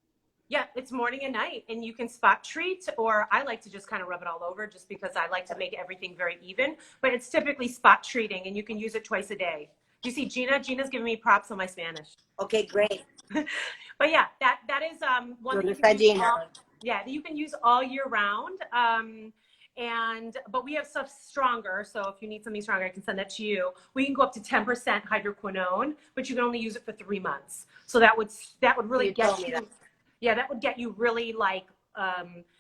Yeah, it's morning and night, and you can spot treat, or I like to just kind of rub it all over just because I like to make everything very even, but it's typically spot treating, and you can use it twice a day. Do you see Gina? Gina's giving me props on my Spanish. Okay, great. But yeah, that is one that you can use that you can use all year round. But we have stuff stronger, so if you need something stronger, I can send that to you. We can go up to 10% hydroquinone, but you can only use it for 3 months. So that would really get you. Yeah, that would get you really like,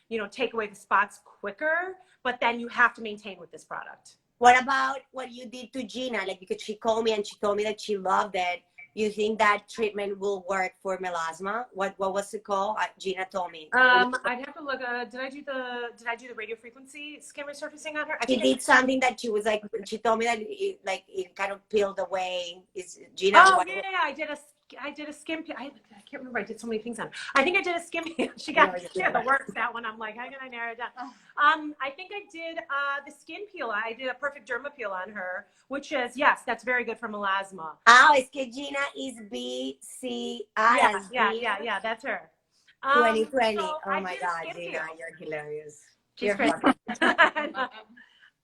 you know, take away the spots quicker, but then you have to maintain with this product. What about what you did to Gina? Like, because she called me and she told me that she loved it. You think that treatment will work for melasma? What was it called? Gina told me. I'd have to look. Did I do the radio frequency skin resurfacing on her? She did something that she was like. She told me that it kind of peeled away. Is Gina? Oh yeah, I did a did a skin peel. I can't remember. I did so many things on her. I think I did a skin peel. She got the works, that one. I'm like, how can I narrow it down? I think I did the skin peel. I did a perfect derma peel on her, which is, yes, that's very good for melasma. Oh, es que Gina is BCI. Yeah, that's her. 2020. So oh my God, Gina, peel. you're hilarious. She's crazy.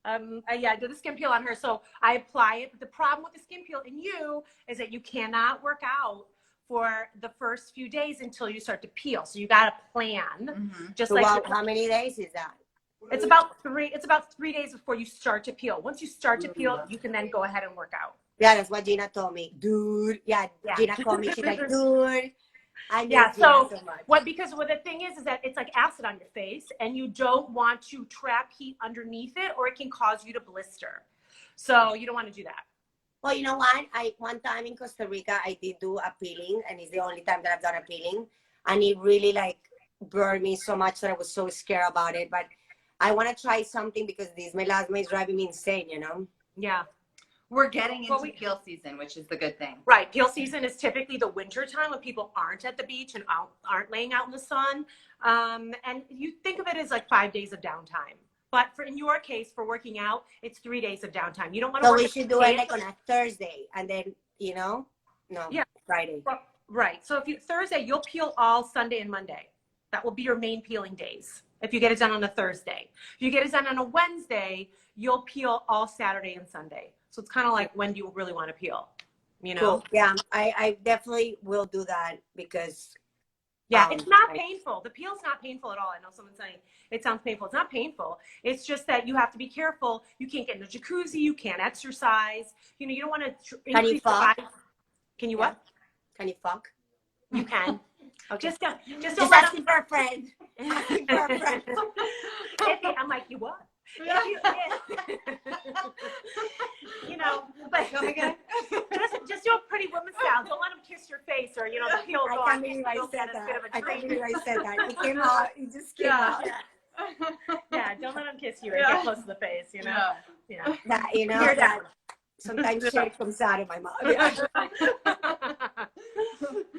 Yeah, I did the skin peel on her. So I apply it. But the problem with the skin peel in you is that you cannot work out for the first few days until you start to peel. So you got to plan. Just So like how many days is that? it's about 3 days before you start to peel. Once you start to peel, you can then go ahead and work out. Yeah, that's what Gina told me. Dude. Yeah. Gina called me. She's like, dude. So because the thing is that it's like acid on your face, and you don't want to trap heat underneath it, or it can cause you to blister. So you don't want to do that. Well, you know what? One time in Costa Rica, I did do a peeling, and it's the only time that I've done a peeling, and it really like burned me so much that I was so scared about it. But I want to try something because this melasma is driving me insane. You know? Yeah. We're getting into peel season, which is the good thing. Right. Peel season is typically the winter time when people aren't at the beach and aren't laying out in the sun. And you think of it as like 5 days of downtime. But in your case, for working out, it's 3 days of downtime. You don't want to work. So we should do it like on a Thursday, and then Friday. Well, right. So Thursday, you'll peel all Sunday and Monday. That will be your main peeling days. If you get it done on a Thursday, if you get it done on a Wednesday, you'll peel all Saturday and Sunday. So it's kind of like, when do you really want to peel? You know? Cool. Yeah, I definitely will do that because. Yeah, it's not painful. The peel's not painful at all. I know someone's saying it sounds painful. It's not painful. It's just that you have to be careful. You can't get in the jacuzzi. You can't exercise. You know, you don't want to increase the body. Can you what? Can you fuck? You can. Okay. Just asking for a friend. Asking for a friend. I'm like, you what? You know, but just do a pretty woman style. Don't let them kiss your face, or you know, the peel go on. I can't believe I said that. It came out. It just came out. Yeah, don't let them kiss you or get close to the face. You know. Yeah. That that sometimes shit comes out of my mouth. Yeah.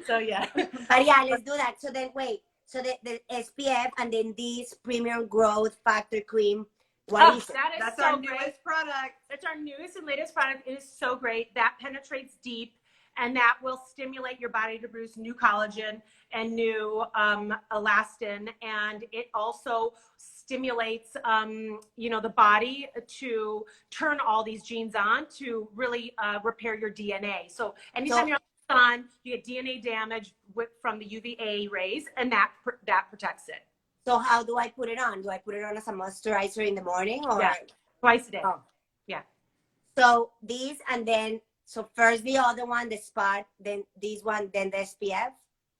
So yeah. But yeah, let's do that. So then wait. So the SPF and then this Premium Growth Factor Cream. What is it? That's our newest product. It's our newest and latest product. It is so great. That penetrates deep, and that will stimulate your body to produce new collagen and new elastin. And it also stimulates, the body to turn all these genes on to really repair your DNA. So anytime you're on the sun, you get DNA damage from the UVA rays, and that protects it. So how do I put it on? Do I put it on as a moisturizer in the morning or twice a day? Oh. Yeah. So these, and then first the other one, the spot, then this one, then the SPF.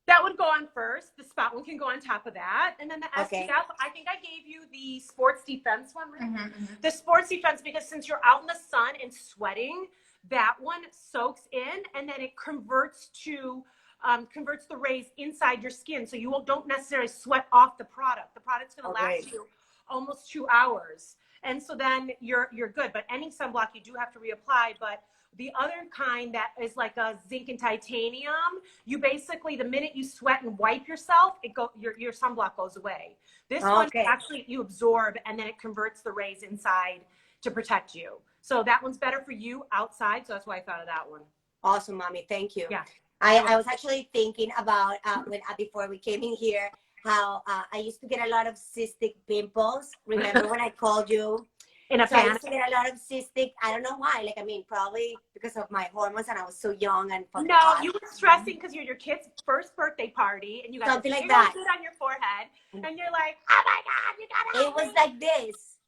That would go on first. The spot one can go on top of that, and then the SPF. I think I gave you the sports defense one. Right? The sports defense, because since you're out in the sun and sweating, that one soaks in, and then it converts the rays inside your skin, so you don't necessarily sweat off the product. The product's going to last you almost 2 hours, and so then you're good. But any sunblock you do have to reapply. But the other kind that is like a zinc and titanium, you basically, the minute you sweat and wipe yourself, your sunblock goes away. This one actually you absorb, and then it converts the rays inside to protect you. So that one's better for you outside. So that's why I thought of that one. Awesome, mommy. Thank you. Yeah. I was actually thinking about before we came in here how I used to get a lot of cystic pimples. Remember when I called you? I used to get a lot of cystic. I don't know why. Probably because of my hormones, and I was so young and fucking No, hot. you were stressing because you're your kid's first birthday party, and you got something like that on your forehead, and you're like, oh my God, you gotta. It was like this.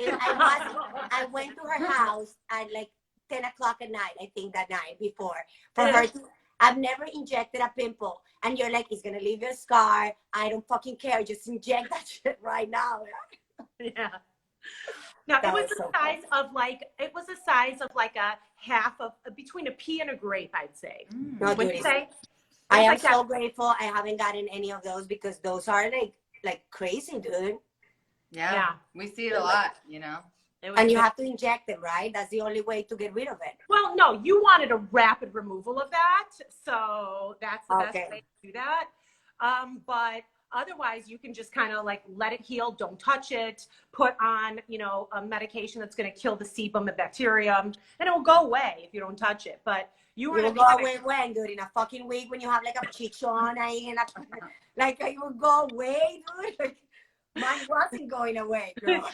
I went to her house at like 10 o'clock at night. I think that night before for her to. I've never injected a pimple, and you're like, it's gonna leave you a scar. I don't fucking care. Just inject that shit right now. Yeah. No, it was the size of like a half of between a pea and a grape, I'd say. No, Would you say? I am so grateful I haven't gotten any of those because those are like crazy, dude. Yeah. We see it a lot, you know. And you have to inject them, right? That's the only way to get rid of it. Well, no, you wanted a rapid removal of that. So that's the best way to do that. But otherwise, you can just kind of like let it heal. Don't touch it. Put on, you know, a medication that's going to kill the sebum and bacterium, and it will go away if you don't touch it. But you want to go away when, dude? In a fucking week when you have like a chichon, like it will go away, dude. Like, mine wasn't going away, girl.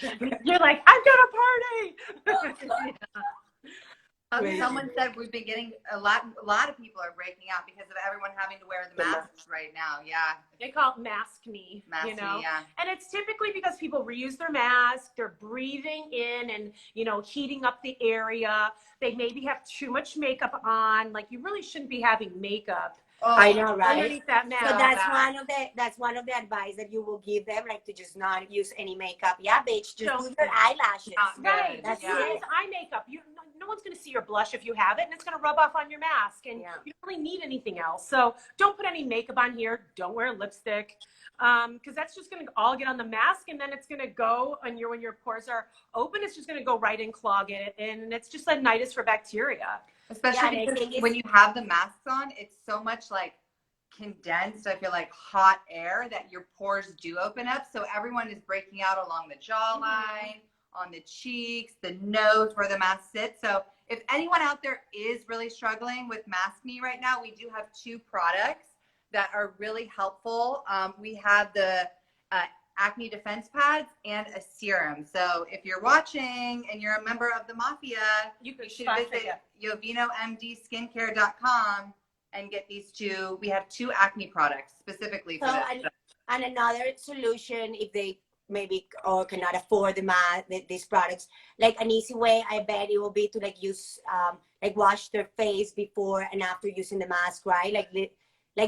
You're like, I've got a party. Someone said we've been getting a lot of people are breaking out because of everyone having to wear the masks right now. Yeah. They call it mask me, you know? Yeah. And it's typically because people reuse their mask, they're breathing in and, you know, heating up the area. They maybe have too much makeup on. Like, you really shouldn't be having makeup. Oh, I know, right? Underneath that mask. So that's one of the advice that you will give them, like to just not use any makeup. Yeah, bitch, just do your eyelashes. Right. That's use eye makeup. No one's going to see your blush if you have it, and it's going to rub off on your mask, and you don't really need anything else. So don't put any makeup on here. Don't wear lipstick, because that's just going to all get on the mask, and then it's going to go on when your pores are open. It's just going to go right and clog it, and it's just a nidus for bacteria. Especially when you have the masks on, it's so much like condensed, I feel like hot air that your pores do open up. So everyone is breaking out along the jawline, on the cheeks, the nose where the mask sits. So if anyone out there is really struggling with mask me right now, we do have 2 products that are really helpful. We have the acne defense pads and a serum. So if you're watching and you're a member of the mafia, you should visit YovinoMDskincare.com and get these 2. We have 2 acne products specifically for this. And another solution, if they maybe or cannot afford these products, like an easy way, I bet it will be to like use like wash their face before and after using the mask, right? Like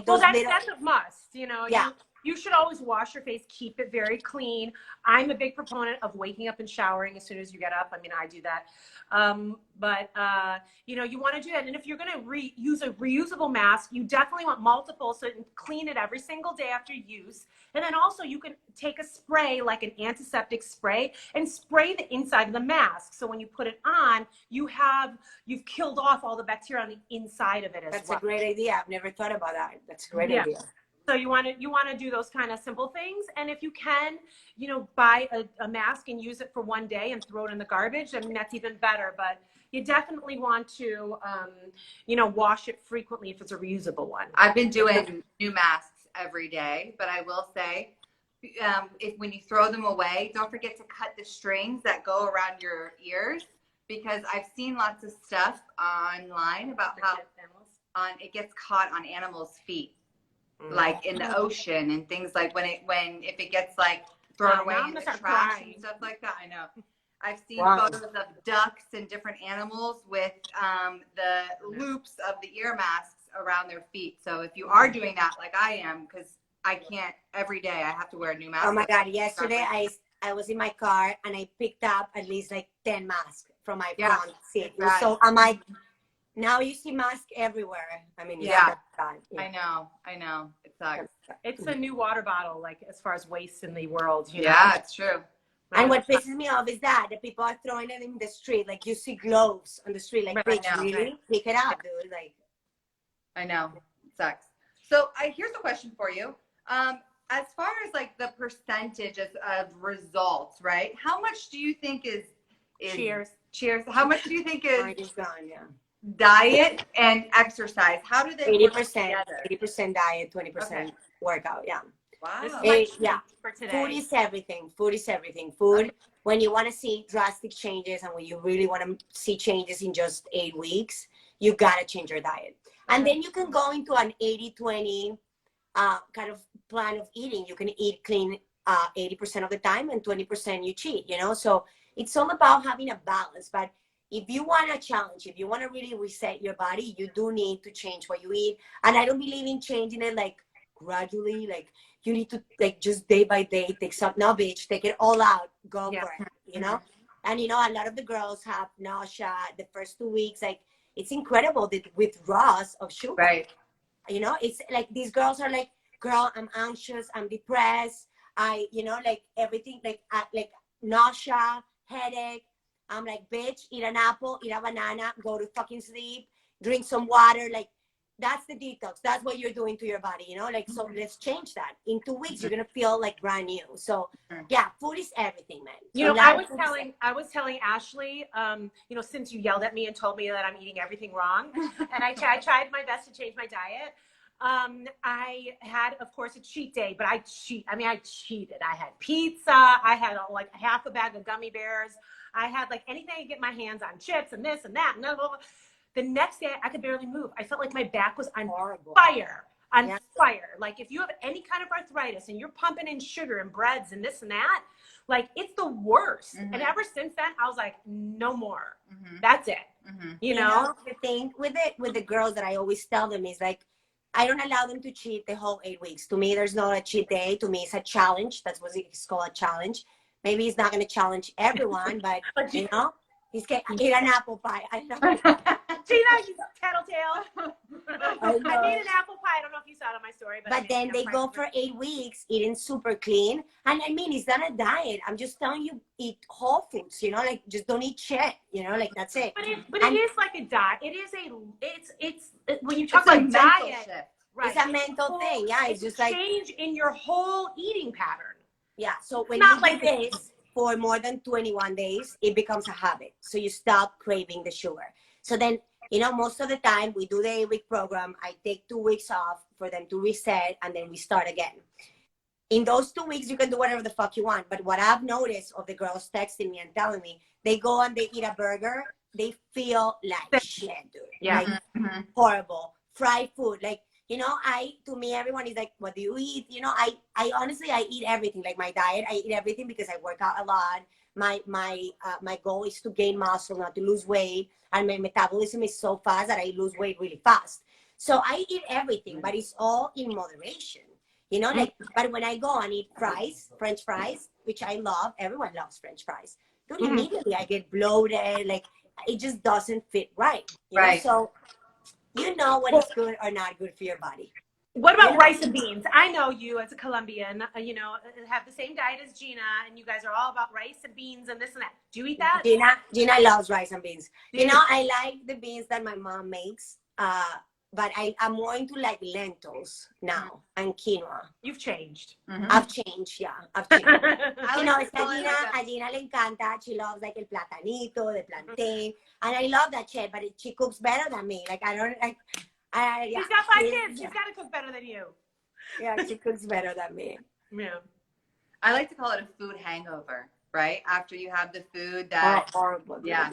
those that's a must, you know. Yeah. You should always wash your face, keep it very clean. I'm a big proponent of waking up and showering as soon as you get up. I mean, I do that. You know, you want to do that. And if you're going to use a reusable mask, you definitely want multiple, so you can clean it every single day after use. And then also you can take a spray, like an antiseptic spray, and spray the inside of the mask. So when you put it on, you've killed off all the bacteria on the inside of it as well. That's a great idea. I've never thought about that. That's a great idea. So you want to do those kind of simple things. And if you can, you know, buy a mask and use it for one day and throw it in the garbage, I mean, that's even better. But you definitely want to, you know, wash it frequently if it's a reusable one. I've been doing new masks every day, but I will say, when you throw them away, don't forget to cut the strings that go around your ears, because I've seen lots of stuff online about how it gets caught on animals' feet. Like in the ocean and things, like if it gets like thrown away in the trash and stuff like that. I know. I've seen photos of ducks and different animals with the loops of the ear masks around their feet. So if you are doing that, like I am, because I can't every day, I have to wear a new mask. Oh my God! Yesterday I was in my car and I picked up at least like 10 masks from my front seat. Right. So I'm like, now you see masks everywhere. I mean, I know. It sucks. It's a new water bottle, like as far as waste in the world. You know? Yeah, it's true. And what pisses me off is that the people are throwing it in the street. Like you see gloves on the street. Like, bitch, really? Pick it up, dude. Like, I know. It sucks. So here's a question for you. As far as like the percentage of results, right? How much do you think is Cheers. How much do you think is gone, diet and exercise? How do they 80% diet, 20% workout. Yeah. Wow. For today. Food is everything. Food, when you want to see drastic changes and when you really want to see changes in just 8 weeks, you got to change your diet. And then you can go into an 80-20 kind of plan of eating. You can eat clean 80% of the time and 20% you cheat, you know? So it's all about having a balance. But if you want a challenge, if you want to really reset your body, you do need to change what you eat. And I don't believe in changing it like gradually, like you need to like just day by day take some. No, bitch, take it all out, go for it, you know. And you know, a lot of the girls have nausea the first 2 weeks. Like it's incredible that withdrawals of sugar, right? You know, it's like these girls are like, girl, I'm anxious, I'm depressed, you know, like everything, like nausea, headache, I'm like, bitch, eat an apple, eat a banana, go to fucking sleep, drink some water. Like, that's the detox. That's what you're doing to your body, you know? Like, so let's change that. In 2 weeks, you're gonna feel like brand new. So yeah, food is everything, man. You So know, I was telling Ashley, you know, since you yelled at me and told me that I'm eating everything wrong, and I tried my best to change my diet. I had, of course, a cheat day, but I cheated. I had pizza. I had like half a bag of gummy bears. I had like anything I could get my hands on, chips and this and that. And blah, blah, blah. The next day, I could barely move. I felt like my back was on fire. On fire. Like if you have any kind of arthritis and you're pumping in sugar and breads and this and that, like it's the worst. And ever since then, I was like, no more. That's it. You know? The thing with the girls that I always tell them is like, I don't allow them to cheat the whole 8 weeks. To me, there's not a cheat day. To me, it's a challenge. That's what it's called, a challenge. Maybe he's not going to challenge everyone, but you know, he's going to eat an apple pie. I know. Gina, you tattletale. I made an apple pie. I don't know if you saw it on my story. But then they go for 8 weeks eating super clean. And I mean, it's not a diet. I'm just telling you, eat whole foods, you know, like just don't eat shit, you know, like that's it. But it is like a diet. It is it's when you talk about diet, shift. Right. It's a mental thing. Yeah. It's just like change in your whole eating pattern. Yeah. So when you do this for more than 21 days, it becomes a habit. So you stop craving the sugar. So then, you know, most of the time we do the 8-week program. I take 2 weeks off for them to reset and then we start again. In those 2 weeks, you can do whatever the fuck you want. But what I've noticed of the girls texting me and telling me, they go and they eat a burger, they feel like shit, dude. Yeah. Like horrible. Fried food. Like, you know, to me, everyone is like, what do you eat? You know, I honestly, I eat everything. Like my diet, I eat everything because I work out a lot. My goal is to gain muscle, not to lose weight. And my metabolism is so fast that I lose weight really fast. So I eat everything, but it's all in moderation. You know, like, but when I go and eat fries, French fries, which I love, everyone loves French fries. Dude, immediately I get bloated. Like, it just doesn't fit right. You know? So, you know what is good or not good for your body. What about rice and beans? I know you as a Colombian, you know, have the same diet as Gina, and you guys are all about rice and beans and this and that. Do you eat that? Gina loves rice and beans. You know, I like the beans that my mom makes, but I'm more into like lentils now and quinoa. You've changed. I've changed, yeah. I've changed. You know, a Gina le encanta. She loves like el platanito, the plantain. And I love that shit, but she cooks better than me. Like, I don't, like, She's got 5 kids. She's got to cook better than you. Yeah, she cooks better than me. Yeah. I like to call it a food hangover, right? After you have the food that... horrible. Yeah.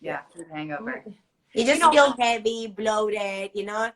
Yeah, food hangover. You just feel heavy, bloated, you know?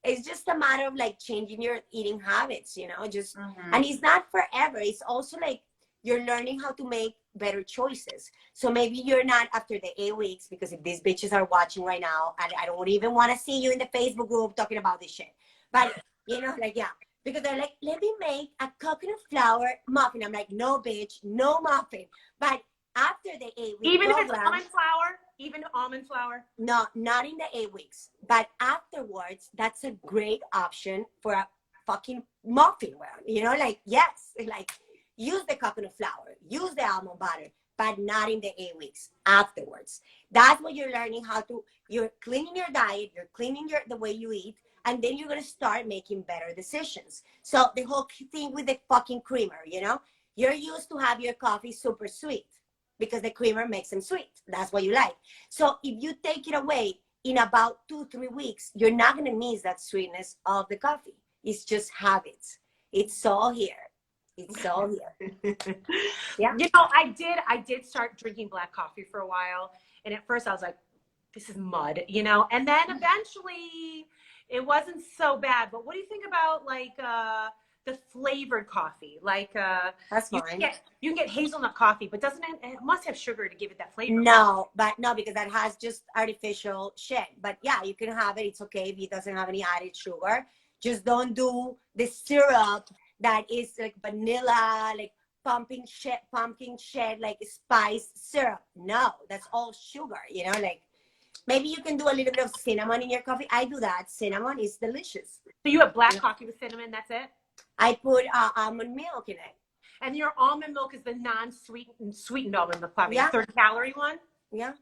It's just a matter of like changing your eating habits, you know? Just and it's not forever. It's also like you're learning how to make better choices. So maybe you're not after the 8 weeks, because if these bitches are watching right now, and I don't even want to see you in the Facebook group talking about this shit. But, you know, like, yeah. Because they're like, let me make a coconut flour muffin. I'm like, no, bitch, no muffin. But after the 8 weeks, even if it's almond flour, even almond flour? No, not in the 8 weeks. But afterwards, that's a great option for a fucking muffin. You know, like, yes, like, use the coconut flour, use the almond butter, but not in the 8 weeks, afterwards. That's what you're learning how to, you're cleaning your diet, you're cleaning the way you eat, and then you're going to start making better decisions. So the whole thing with the fucking creamer, you know, you're used to have your coffee super sweet because the creamer makes them sweet. That's what you like. So if you take it away in about 2-3 weeks, you're not going to miss that sweetness of the coffee. It's just habits. It's all here. It's all here. Yeah. You know, I did start drinking black coffee for a while. And at first I was like, this is mud, you know? And then eventually it wasn't so bad. But what do you think about like the flavored coffee? Like that's fine. You can get hazelnut coffee, but it must have sugar to give it that flavor. No, because that has just artificial shit. But yeah, you can have it. It's okay if it doesn't have any added sugar. Just don't do the syrup that is like vanilla, like pumpkin shit, like spice syrup. No, that's all sugar, you know, like maybe you can do a little bit of cinnamon in your coffee. I do that. Cinnamon is delicious. So you have black coffee with cinnamon, that's it? I put almond milk in it. And your almond milk is the sweetened almond milk, probably. Yeah. 30-calorie one? Yeah.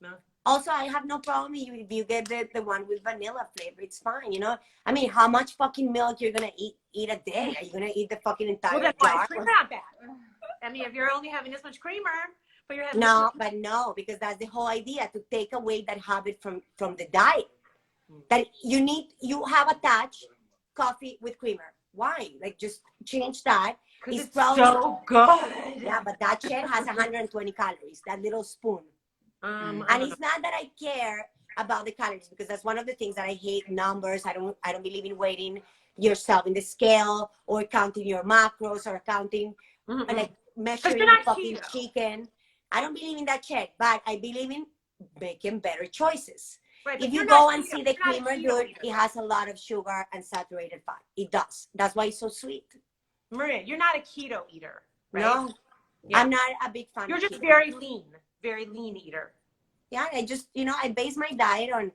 No. Also, I have no problem if you get the one with vanilla flavor. It's fine, you know. I mean, how much fucking milk you're gonna eat a day? Are you gonna eat the fucking entire Well, then why jar? is creamer not bad? I mean, if you're only having this much creamer, but you're having No, but no, because that's the whole idea, to take away that habit from the diet. That you have attached coffee with creamer. Why? Like, just change that. because it's probably so good. Yeah, but that shit has 120 calories. That little spoon. And it's not that I care about the calories, because that's one of the things that I hate. Numbers. I don't believe in weighing yourself in the scale or counting your macros or counting like measuring fucking chicken. I don't believe in that shit, but I believe in making better choices. Right, if you go and see the creamer, dude, it has a lot of sugar and saturated fat. It does. That's why it's so sweet. Maria, you're not a keto eater, right? No, I'm not a big fan. You're of just keto. very lean eater. Yeah, I just, I base my diet on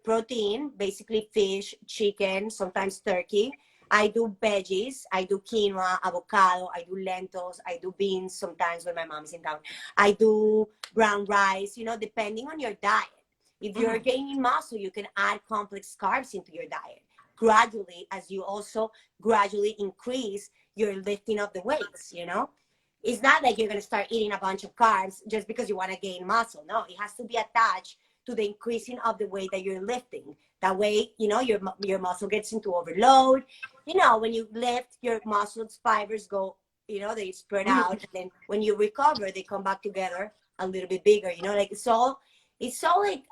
protein, basically fish, chicken, sometimes turkey. I do veggies. I do quinoa, avocado. I do lentils. I do beans sometimes when my mom is in town. I do brown rice, depending on your diet. If you're gaining muscle, you can add complex carbs into your diet gradually, as you also gradually increase your lifting of the weights, It's not like you're going to start eating a bunch of carbs just because you want to gain muscle. No, it has to be attached to the increasing of the weight that you're lifting. That way, your muscle gets into overload. When you lift, your muscle fibers go, they spread out. And then when you recover, they come back together a little bit bigger, like it's all like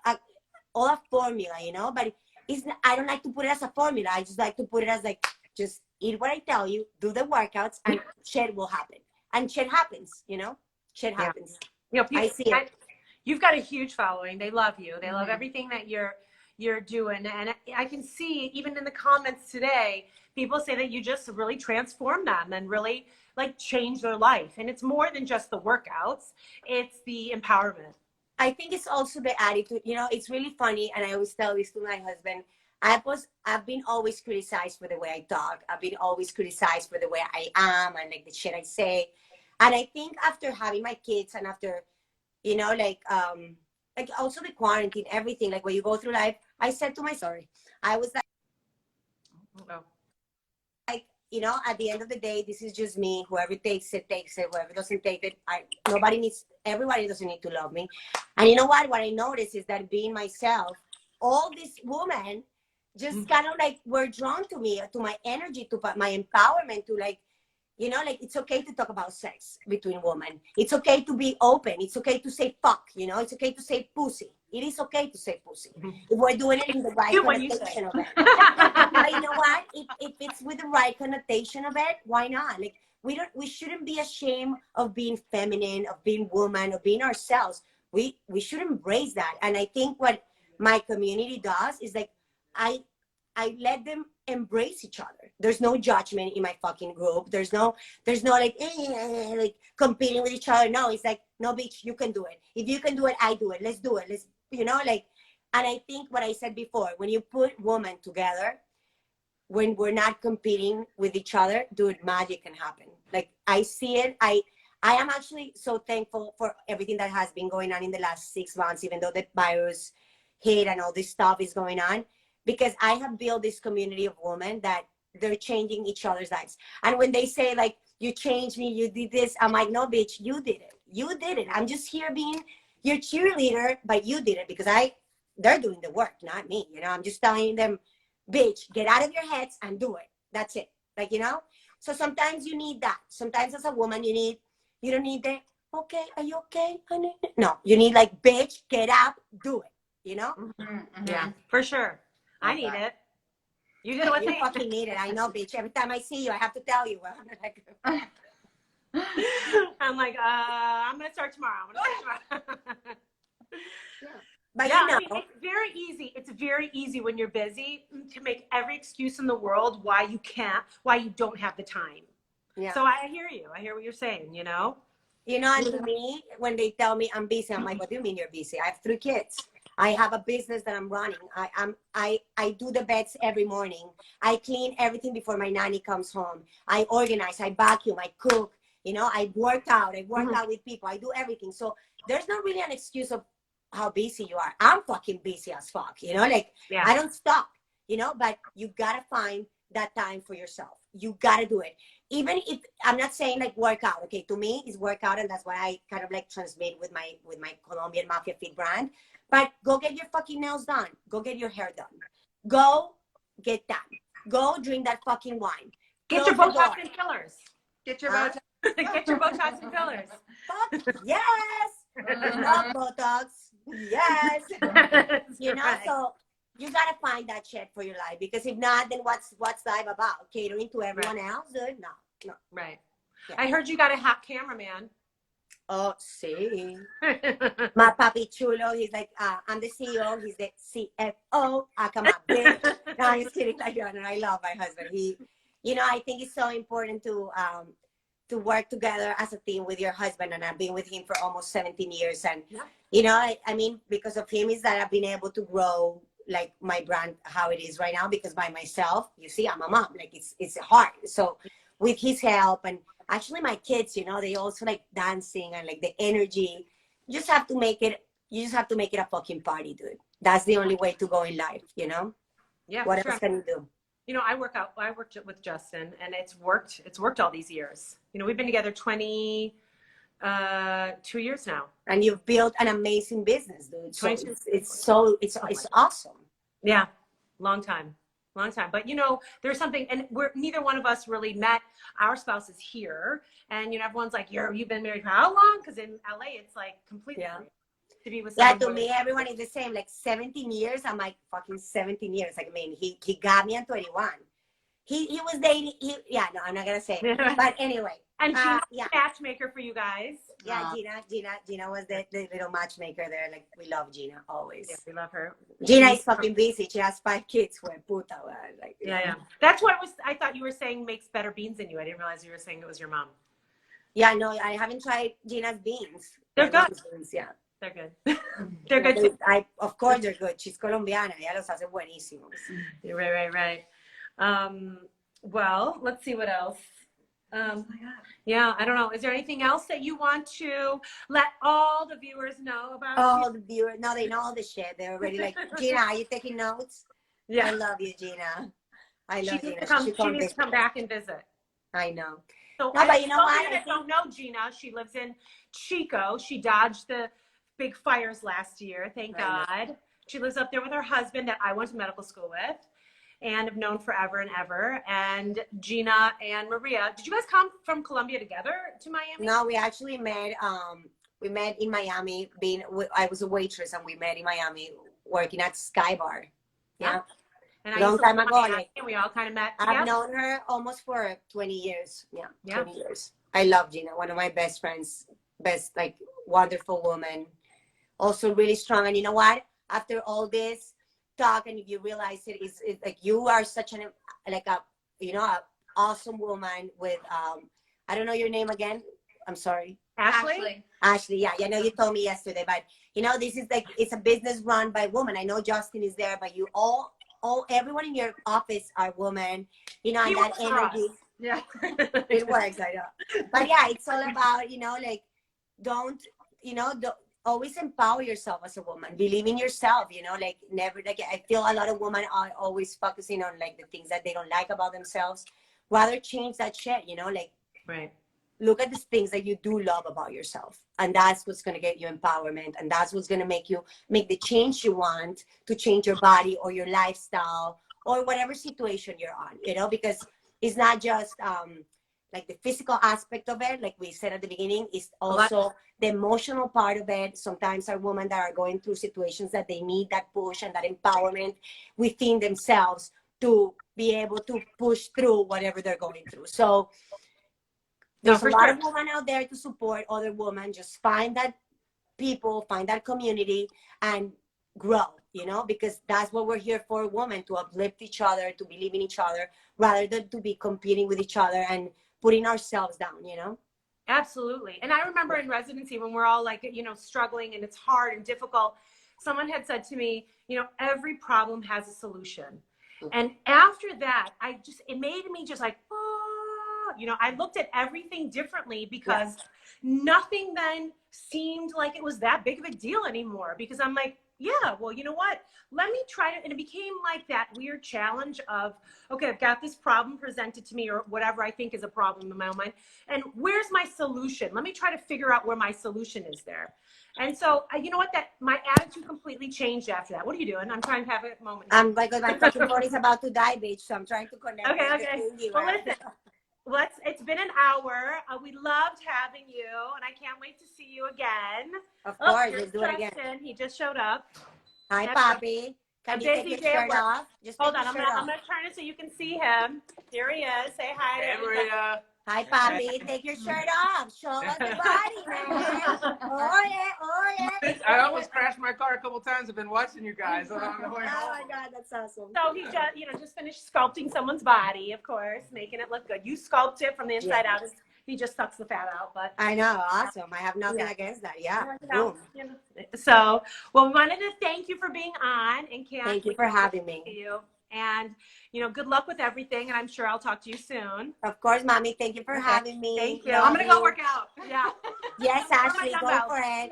all a formula, but I don't like to put it as a formula. I just like to put it as like, just eat what I tell you, do the workouts, and shit will happen. And shit happens, shit happens. I see it. You've got a huge following. They love you. They love everything that you're doing. And I can see even in the comments today, people say that you just really transformed them and really like changed their life. And it's more than just the workouts. It's the empowerment. I think it's also the attitude. It's really funny. And I always tell this to my husband. I've been always criticized for the way I talk. I've been always criticized for the way I am and like the shit I say. And I think after having my kids and after, like also the quarantine, everything, like when you go through life, I said to myself, I was like, at the end of the day, this is just me. Whoever takes it, takes it. Whoever doesn't take it, everybody doesn't need to love me. And you know what? What I noticed is that being myself, all these women just kind of like were drawn to me, to my energy, to my empowerment, to like, it's okay to talk about sex between women. It's okay to be open. It's okay to say fuck, it's okay to say pussy. It is okay to say pussy. If we're doing it in the right connotation of it. But you know what? If it's with the right connotation of it, why not? Like, we shouldn't be ashamed of being feminine, of being woman, of being ourselves. We should embrace that. And I think what my community does is like, I let them embrace each other. There's no judgment in my fucking group. There's no like competing with each other. No, it's like, no, bitch, you can do it. If you can do it, I do it. Let's do it. Let's, and I think what I said before, when you put women together, when we're not competing with each other, dude, magic can happen. Like, I see it. I am actually so thankful for everything that has been going on in the last 6 months, even though the virus hit and all this stuff is going on. Because I have built this community of women that they're changing each other's lives. And when they say like, you changed me, you did this, I'm like, no, bitch, you did it. You did it. I'm just here being your cheerleader, but you did it because they're doing the work, not me. I'm just telling them, bitch, get out of your heads and do it. That's it. Like, so sometimes you need that. Sometimes as a woman, you don't need the, okay, are you okay? No, you need like, bitch, get up, do it, Yeah, for sure. I need it. You did what you fucking need it. I know, bitch. Every time I see you, I have to tell you. I'm like, I'm gonna start tomorrow. Yeah. But I mean, it's very easy. It's very easy when you're busy to make every excuse in the world why you don't have the time. Yeah. So I hear you. I hear what you're saying. And to me, when they tell me I'm busy, I'm like, what do you mean you're busy? I have 3 kids. I have a business that I'm running. I do the beds every morning. I clean everything before my nanny comes home. I organize, I vacuum, I cook. You know, I work out with people, I do everything. So there's not really an excuse of how busy you are. I'm fucking busy as fuck, you know, like I don't stop, you know, but you gotta find that time for yourself. You gotta do it. Even if I'm not saying like work out, okay, to me it's work out, and that's why I kind of like transmit with my Colombian Mafia Fit brand. But go get your fucking nails done. Go get your hair done. Go get that. Go drink that fucking wine. Get your Botox and fillers. Get your Botox. Get your Botox and fillers. Fuck yes. Love Botox. Yes. You know, so you gotta find that shit for your life, because if not, then what's life about? Catering to everyone else, dude? No. Right. Yeah. I heard you got a hot cameraman. Oh, see. My papi chulo, he's like, I'm the CEO, he's the CFO. I come up bitch. No, I'm just kidding. Like, I love my husband. He, you know, I think it's so important to work together as a team with your husband, and I've been with him for almost 17 years. And, you know, I mean, because of him is that I've been able to grow like my brand, how it is right now, because by myself, you see, I'm a mom, like it's hard. So with his help, and actually my kids, you know, they also like dancing and like the energy. You just have to make it a fucking party, dude. That's the only way to go in life, you know? Yeah. What else can you do? You know, I worked with Justin, and it's worked all these years. You know, we've been together 22 years now. And you've built an amazing business, dude. So it's awesome. Yeah. Long time. But you know, there's something, and neither one of us really met our spouses here. And you know, everyone's like, you've been married for how long? Because in LA, it's like completely to be with someone. Yeah, to me, everyone is the same. Like 17 years. I'm like fucking 17 years. Like, I mean, he got me at 21. He was dating. No, I'm not gonna say. But anyway. And Gina's a matchmaker for you guys. Yeah, Gina was the little matchmaker there. Like, we love Gina always. Yeah, we love her. Gina is fucking busy. She has 5 kids. Puta, like, yeah. That's what I thought you were saying makes better beans than you. I didn't realize you were saying it was your mom. Yeah, no, I haven't tried Gina's beans. They're good. Beans, yeah. They're good. They're good too. Of course they're good. She's Colombiana. Ella los hace buenísimos. Right. Well, let's see what else. Yeah, I don't know. Is there anything else that you want to let all the viewers know about? All the viewers, no, they know all the shit. They're already like, Gina, are you taking notes? Yeah. I love you, Gina. I love Gina. She needs to come back and visit. I know. So no, but you know what? I don't know Gina. She lives in Chico. She dodged the big fires last year. Thank God. She lives up there with her husband that I went to medical school with and have known forever and ever. And Gina and Maria, did you guys come from Colombia together to Miami? No, we actually met. We met in Miami. I was a waitress, and we met in Miami working at Sky Bar. Yeah. And long time ago. And we all kind of met together. I've known her almost for 20 years. Yeah. 20 years. I love Gina. One of my best friends. Best, like, wonderful woman. Also really strong. And you know what? After all this talk, and if you realize it's like you are such an awesome woman with I don't know your name again. I'm sorry. Ashley, yeah. I know you told me yesterday, but you know, this is like, it's a business run by women. I know Justin is there, but you everyone in your office are women, you know, and that energy. Yeah. It works, I know. But yeah, it's all about, you know, like, don't always empower yourself as a woman. Believe in yourself, you know, like, never, like, I feel a lot of women are always focusing on like the things that they don't like about themselves. Rather change that shit, you know, like, right. Look at the things that you do love about yourself. And that's what's going to get you empowerment. And that's what's going to make the change you want to change your body or your lifestyle or whatever situation you're on, you know, because it's not just like the physical aspect of it. Like we said at the beginning, it's also the emotional part of it. Sometimes are women that are going through situations that they need that push and that empowerment within themselves to be able to push through whatever they're going through. So there's a lot of women out there to support other women. Just find that people, find that community, and grow, you know, because that's what we're here for, women, to uplift each other, to believe in each other, rather than to be competing with each other and putting ourselves down, you know? Absolutely. And I remember in residency when we're all like, you know, struggling and it's hard and difficult, someone had said to me, you know, every problem has a solution. And after that, it made me just like, oh, you know, I looked at everything differently because nothing then seemed like it was that big of a deal anymore, because I'm like, yeah, well, you know what? Let me try to, and it became like that weird challenge of, okay, I've got this problem presented to me or whatever I think is a problem in my own mind. And where's my solution? Let me try to figure out where my solution is there. And so, you know what, that my attitude completely changed after that. What are you doing? I'm trying to have a moment. Because my fucking phone is about to die, bitch. So I'm trying to connect. Okay. Well, listen. It's been an hour. We loved having you, and I can't wait to see you again. Of course, here's let's do it again. Justin. He just showed up. Hi, Papi. Can you take your shirt off? Just hold on. I'm gonna turn it so you can see him. Here he is. Say hi. Hey, Maria. Hi, Papi. Take your shirt off. Show us the body, man. Oh yeah. I almost crashed my car a couple times. I've been watching you guys on the way home. Oh my God, that's awesome. So he just finished sculpting someone's body, of course, making it look good. You sculpt it from the inside out. He just sucks the fat out, but I know, awesome. I have nothing against that. Yeah. Boom. So, well, we wanted to thank you for being on, and thank you for having me. And good luck with everything, and I'm sure I'll talk to you soon. Of course, Mommy. Thank you for having me. Thank you. I'm gonna go work out. Yeah. Yes, Ashley, go out. for it.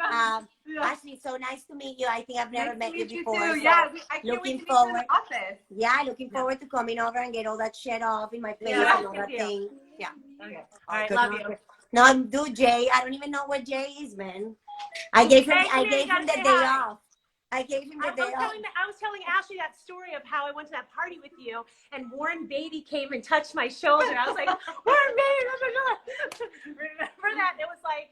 Ashley, so nice to meet you. I think I've never met you before. Too. So Yeah, I can't looking wait to meet forward. you in the office. Yeah, looking forward to coming over and get all that shit off in my face and all that thing. Yeah. Okay. All right, love you. No, dude, Jay. I don't even know what Jay is, man. I gave him the day off. I gave him the day off. I was telling Ashley that story of how I went to that party with you, and Warren Beatty came and touched my shoulder. I was like, Warren Beatty, oh my God. Remember that? It was like,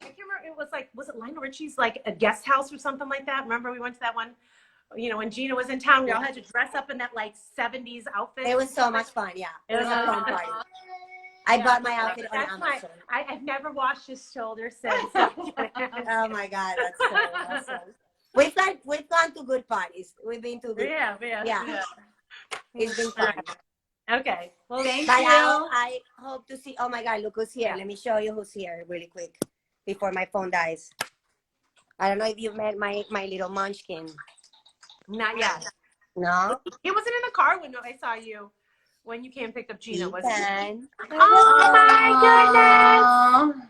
I can't remember. It was like, was it Lionel Richie's like a guest house or something like that? Remember we went to that one? When Gina was in town, we all had to dress up in that like 70s outfit. It was so much fun. Yeah, it was a fun party. I bought my outfit on Amazon. I've never washed his shoulder since. Oh my God, that's so awesome. We've gone to good parties. We've been to good. Yeah. It's been fun. Okay. Well, thank you. I hope to see. Oh my God, look who's here. Let me show you who's here really quick before my phone dies. I don't know if you met my little munchkin. Not yet. No. He wasn't in the car when I saw you. When you came and picked up Gina, was he? Oh my goodness!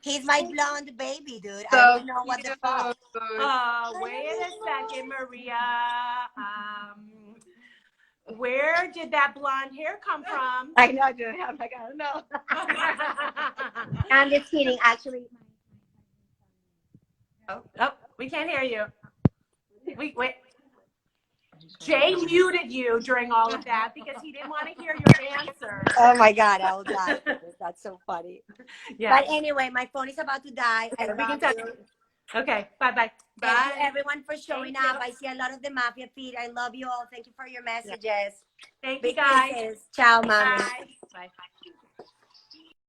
He's my blonde baby, dude. So I don't know what the fuck. Wait a second, Maria. Where did that blonde hair come from? I know, dude. I'm like, I don't know. I'm just kidding, actually. Oh, we can't hear you. Wait. Jay muted you during all of that because he didn't want to hear your answer. Oh my God, I will die. That's so funny. Yeah. But anyway, my phone is about to die. I love you. Okay, bye-bye. Thank you everyone for showing up. I see a lot of the Mafia feed. I love you all. Thank you for your messages. Thank you, guys. Kisses. Ciao, Mama. Bye. Bye.